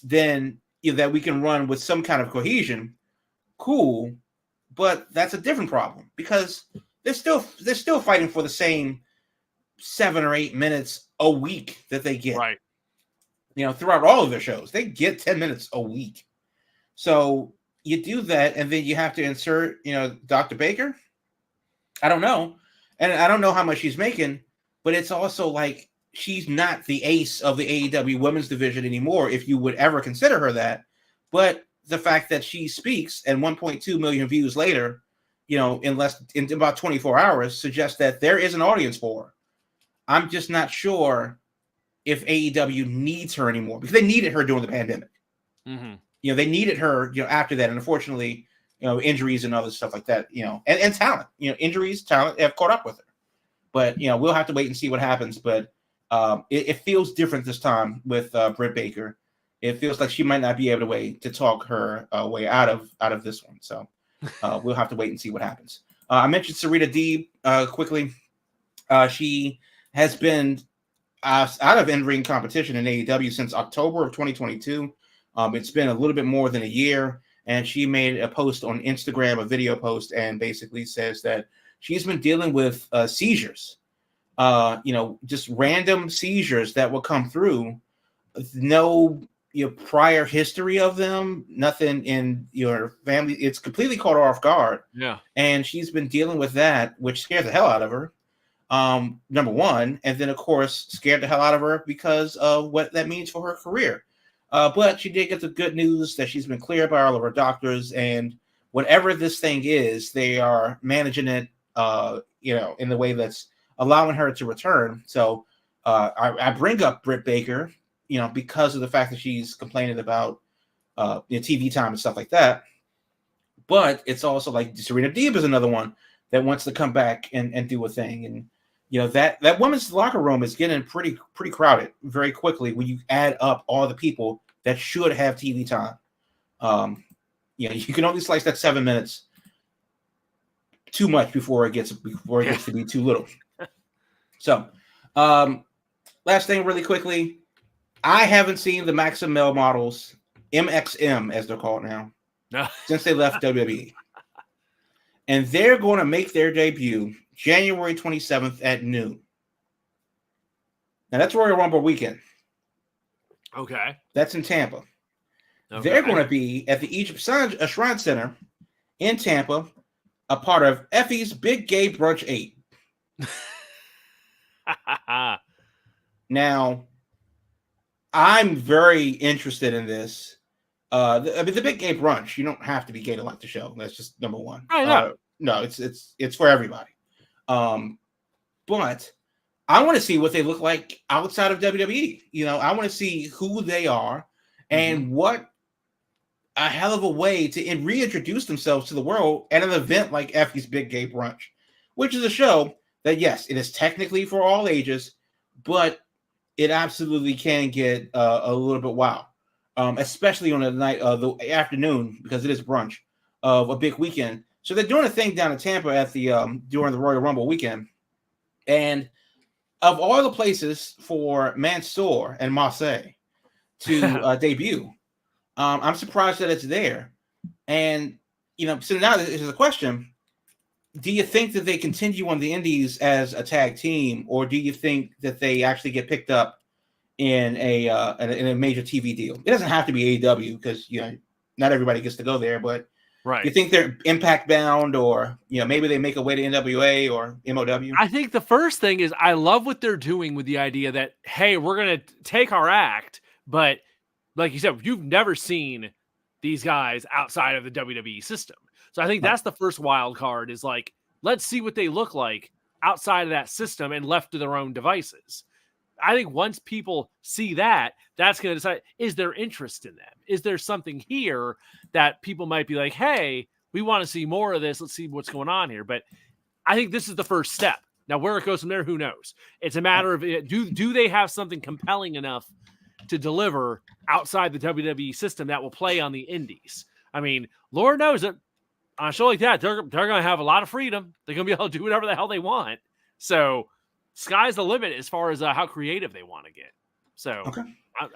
then that we can run with some kind of cohesion, cool. But that's a different problem because they're still fighting for the same 7 or 8 minutes a week that they get. Right. Throughout all of their shows, they get 10 minutes a week. So you do that, and then you have to insert, Dr. Baker. I don't know. And I don't know how much she's making, but it's also like she's not the ace of the AEW women's division anymore, if you would ever consider her that. But the fact that she speaks and 1.2 million views later, in about 24 hours, suggests that there is an audience for her. I'm just not sure if AEW needs her anymore, because they needed her during the pandemic. Mm-hmm. They needed her, after that. And unfortunately, injuries and other stuff like that, and talent, injuries, talent have caught up with her. But, we'll have to wait and see what happens. But it feels different this time with Britt Baker. It feels like she might not be able to talk her way out of this one. So we'll have to wait and see what happens. I mentioned Serena Deeb quickly. She has been out of in-ring competition in AEW since October of 2022. It's been a little bit more than a year, and she made a post on Instagram, a video post, and basically says that she's been dealing with seizures, just random seizures that will come through. No, prior history of them, nothing in your family. It's completely caught her off guard. Yeah. And she's been dealing with that, which scares the hell out of her. Number one, and then of course scared the hell out of her because of what that means for her career. But she did get the good news that she's been cleared by all of her doctors, and whatever this thing is, they are managing it, in the way that's allowing her to return. So I bring up Britt Baker, because of the fact that she's complaining about TV time and stuff like that. But it's also like Serena Deeb is another one that wants to come back and do a thing. And that women's locker room is getting pretty crowded very quickly when you add up all the people that should have TV time. You can only slice that 7 minutes too much before it gets to be too little. So, last thing really quickly, I haven't seen the Maxim Male models, MXM as they're called now, since they left WWE. And they're going to make their debut January 27th at noon. Now, that's Royal Rumble weekend. Okay. That's in Tampa. Okay. They're going to be at the Egypt Shrine Center in Tampa, a part of Effie's Big Gay Brunch 8. Now, I'm very interested in this. The Big Gay Brunch, you don't have to be gay to like the show. That's just number one. I know. No, it's for everybody. But I want to see what they look like outside of WWE. I want to see who they are and what a hell of a way to reintroduce themselves to the world at an event like Effie's Big Gay Brunch, which is a show that, yes, it is technically for all ages, but it absolutely can get a little bit wild, especially on the night of the afternoon, because it is brunch of a big weekend. So they're doing a thing down in Tampa at the during the Royal Rumble weekend, and of all the places for Mansoor and Marseille to debut, I'm surprised that it's there. And so now there's a question: do you think that they continue on the Indies as a tag team, or do you think that they actually get picked up in a major TV deal? It doesn't have to be AEW, because not everybody gets to go there, but. Right. You think they're Impact bound, or maybe they make a way to NWA or MOW? I think the first thing is I love what they're doing with the idea that, hey, we're going to take our act, but like you said, you've never seen these guys outside of the WWE system. So I think that's the first wild card, is like, let's see what they look like outside of that system and left to their own devices. I think once people see that, that's going to decide, is there interest in them? Is there something here that people might be like, hey, we want to see more of this. Let's see what's going on here. But I think this is the first step. Now, where it goes from there, who knows? It's a matter of, do they have something compelling enough to deliver outside the WWE system that will play on the indies? I mean, Lord knows that on a show like that, they're going to have a lot of freedom. They're going to be able to do whatever the hell they want. So sky's the limit as far as how creative they want to get. So okay.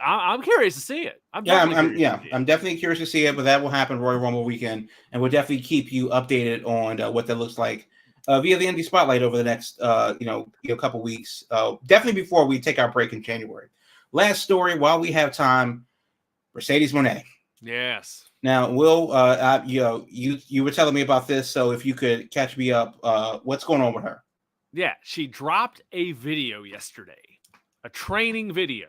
I'm curious to see it. I'm definitely curious to see it, but that will happen Royal Rumble weekend, and we'll definitely keep you updated on what that looks like via the Indie Spotlight over the next couple weeks. Definitely before we take our break in January. Last story, while we have time, Mercedes Mone. Yes. Now, Will, you were telling me about this, so if you could catch me up, what's going on with her? Yeah, she dropped a video yesterday, a training video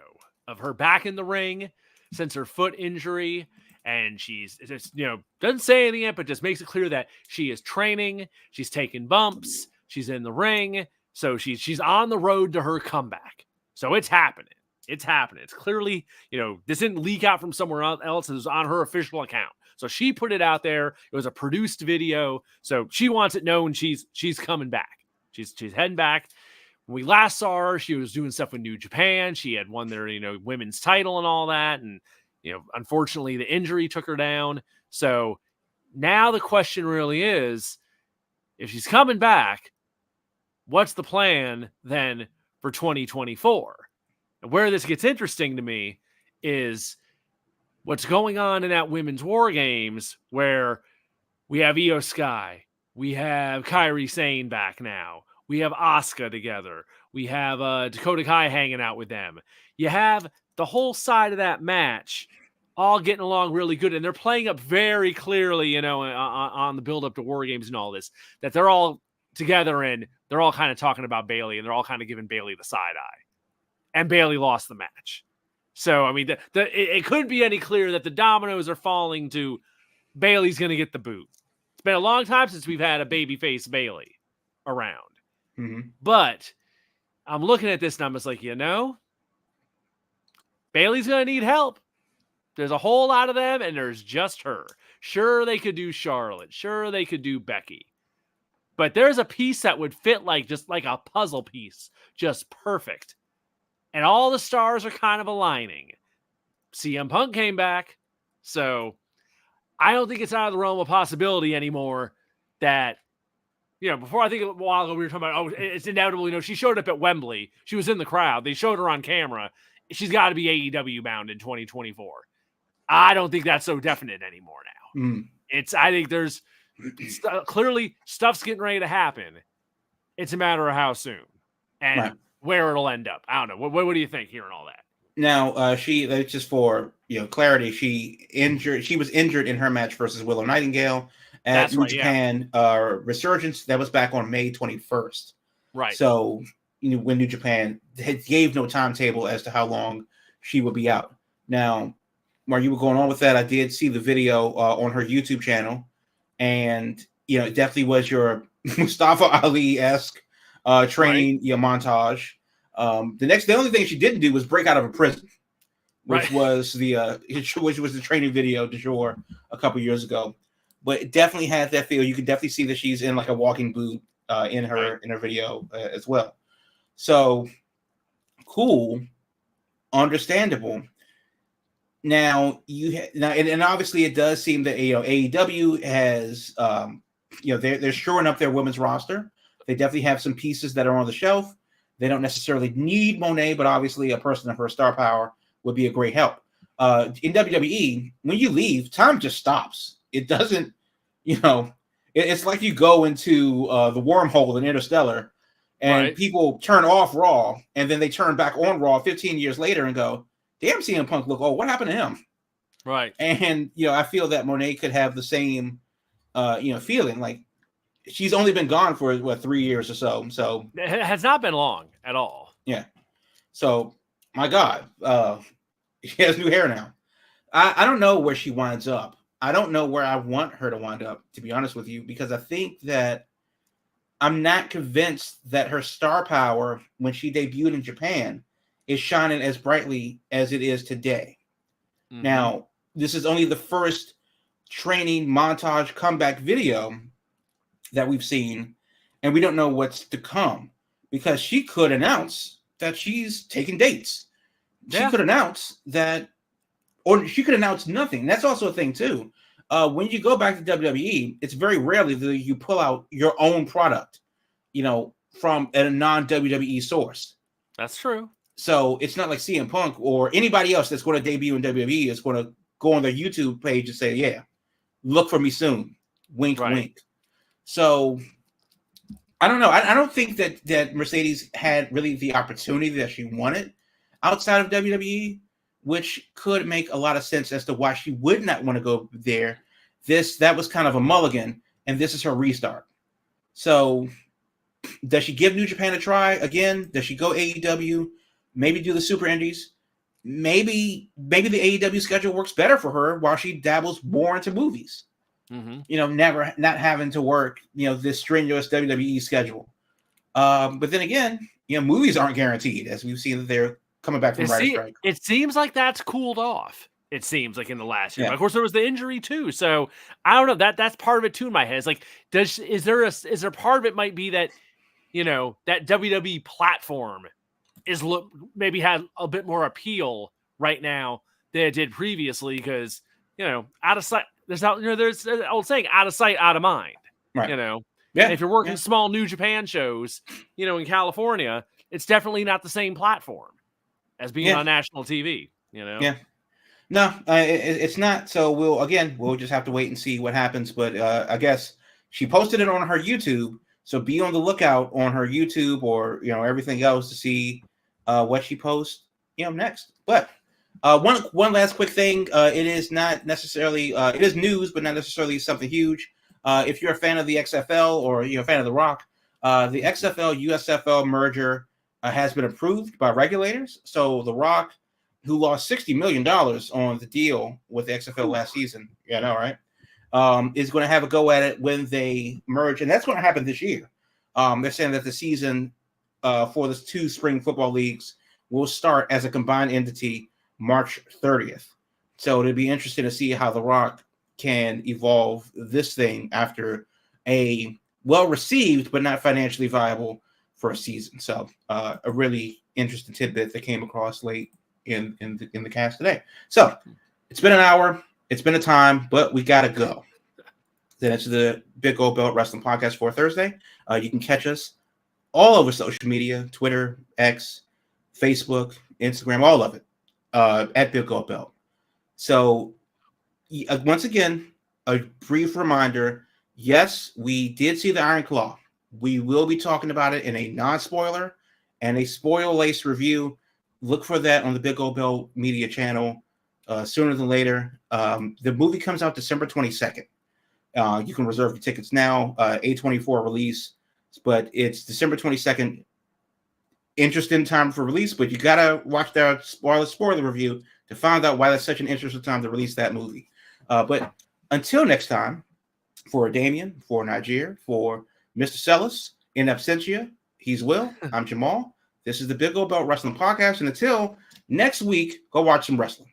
of her back in the ring since her foot injury. And she's just, doesn't say anything yet, but just makes it clear that she is training. She's taking bumps. She's in the ring. So she's on the road to her comeback. So it's happening. It's happening. It's clearly, this didn't leak out from somewhere else. It was on her official account. So she put it out there. It was a produced video. So she wants it known she's coming back. She's heading back. When we last saw her, she was doing stuff with New Japan. She had won their, women's title and all that. And, unfortunately, the injury took her down. So now the question really is, if she's coming back, what's the plan then for 2024? And where this gets interesting to me is what's going on in that women's war games where we have Io Sky, we have Kairi Sane back now, we have Asuka together, we have Dakota Kai hanging out with them. You have the whole side of that match all getting along really good, and they're playing up very clearly, on the build up to war games and all this, that they're all together and they're all kind of talking about Bayley, and they're all kind of giving Bayley the side eye. And Bayley lost the match. So, I mean, it couldn't be any clearer that the dominoes are falling to Bayley's going to get the boot. It's been a long time since we've had a babyface Bayley around. Mm-hmm. But I'm looking at this and I'm just like, Bayley's going to need help. There's a whole lot of them, and there's just her. Sure, they could do Charlotte. Sure, they could do Becky. But there's a piece that would fit just like a puzzle piece, just perfect. And all the stars are kind of aligning. CM Punk came back. So I don't think it's out of the realm of possibility anymore that, before I think a while ago we were talking about, it's inevitable. She showed up at Wembley. She was in the crowd. They showed her on camera. She's got to be AEW bound in 2024. I don't think that's so definite anymore now. Mm. I think there's clearly stuff's getting ready to happen. It's a matter of how soon and where it'll end up. I don't know. What do you think hearing all that? Now, just for clarity, she was injured in her match versus Willow Nightingale at New Japan Resurgence. That was back on May 21st. Right. So, when New Japan gave no timetable as to how long she would be out. Now, while you were going on with that, I did see the video on her YouTube channel, and it definitely was your Mustafa Ali-esque training montage. The only thing she didn't do was break out of a prison, which was the training video du jour a couple years ago. But it definitely had that feel. You could definitely see that she's in like a walking boot in her video as well. So cool, understandable. Now and obviously it does seem that AEW has they're shoring up their women's roster. They definitely have some pieces that are on the shelf. They don't necessarily need Mone, but obviously a person of her star power would be a great help. In WWE, when you leave, time just stops. It doesn't, it's like you go into the wormhole in Interstellar and people turn off Raw and then they turn back on Raw 15 years later and go, damn, CM Punk look old. What happened to him? Right. And, I feel that Mone could have the same, feeling. Like, she's only been gone for 3 years or so. So it has not been long at all. Yeah. So my God, she has new hair now. I don't know where she winds up. I don't know where I want her to wind up, to be honest with you, because I think that I'm not convinced that her star power when she debuted in Japan is shining as brightly as it is today. Mm-hmm. Now, this is only the first training montage comeback video that we've seen, and we don't know what's to come because she could announce that she's taking dates. She could announce that, or she could announce nothing. That's also a thing too. When you go back to WWE, it's very rarely that you pull out your own product, from a non-WWE source. That's true. So it's not like CM Punk or anybody else that's going to debut in WWE is going to go on their YouTube page and say, yeah, look for me soon. Wink, wink. So I don't know. I don't think that Mercedes had really the opportunity that she wanted outside of WWE, which could make a lot of sense as to why she would not want to go there. That was kind of a mulligan, and this is her restart. So does she give New Japan a try again? Does she go AEW? Maybe do the Super Indies? Maybe the AEW schedule works better for her while she dabbles more into movies. Mm-hmm. Not having to work, this strenuous WWE schedule. But then again, movies aren't guaranteed, as we've seen that they're coming back from writer's strike. It seems like that's cooled off. It seems like in the last year. Yeah. But of course, there was the injury too. So I don't know. That's part of it too in my head. It's like, is there part of it might be that, that WWE platform maybe had a bit more appeal right now than it did previously, because out of sight, there's an old saying, out of sight, out of mind. Right. And if you're working small New Japan shows, in California, it's definitely not the same platform as being on national TV. Yeah. No, it's not. So we'll just have to wait and see what happens. But I guess she posted it on her YouTube. So be on the lookout on her YouTube or everything else to see what she posts next. But one last quick thing. It is not necessarily it is news, but not necessarily something huge. If you're a fan of the XFL or you're a fan of The Rock, the XFL USFL merger has been approved by regulators. So The Rock, who lost $60 million on the deal with the XFL last season, right? Is going to have a go at it when they merge, and that's going to happen this year. They're saying that the season for the two spring football leagues will start as a combined entity March 30th. So it'll be interesting to see how The Rock can evolve this thing after a well-received but not financially viable first season. So a really interesting tidbit that came across late in the cast today. So it's been an hour, it's been a time, but we gotta go. Then it's the Big Gold Belt Wrestling Podcast for Thursday. You can catch us all over social media: Twitter, X, Facebook, Instagram, all of it at Big Gold Belt. So once again, a brief reminder: yes, we did see the Iron Claw. We will be talking about it in a non-spoiler and a spoiler-laced review. Look for that on the Big Old Bell Media channel sooner than later. The movie comes out December 22nd. You can reserve the tickets now. A24 release, but it's December 22nd. Interesting time for release, but you gotta watch the spoiler review to find out why that's such an interesting time to release that movie. But until next time, for Damien, for Niger, for Mr. Sellis, in absentia, he's Will. I'm Jamal. This is the Big Old Belt Wrestling Podcast. And until next week, go watch some wrestling.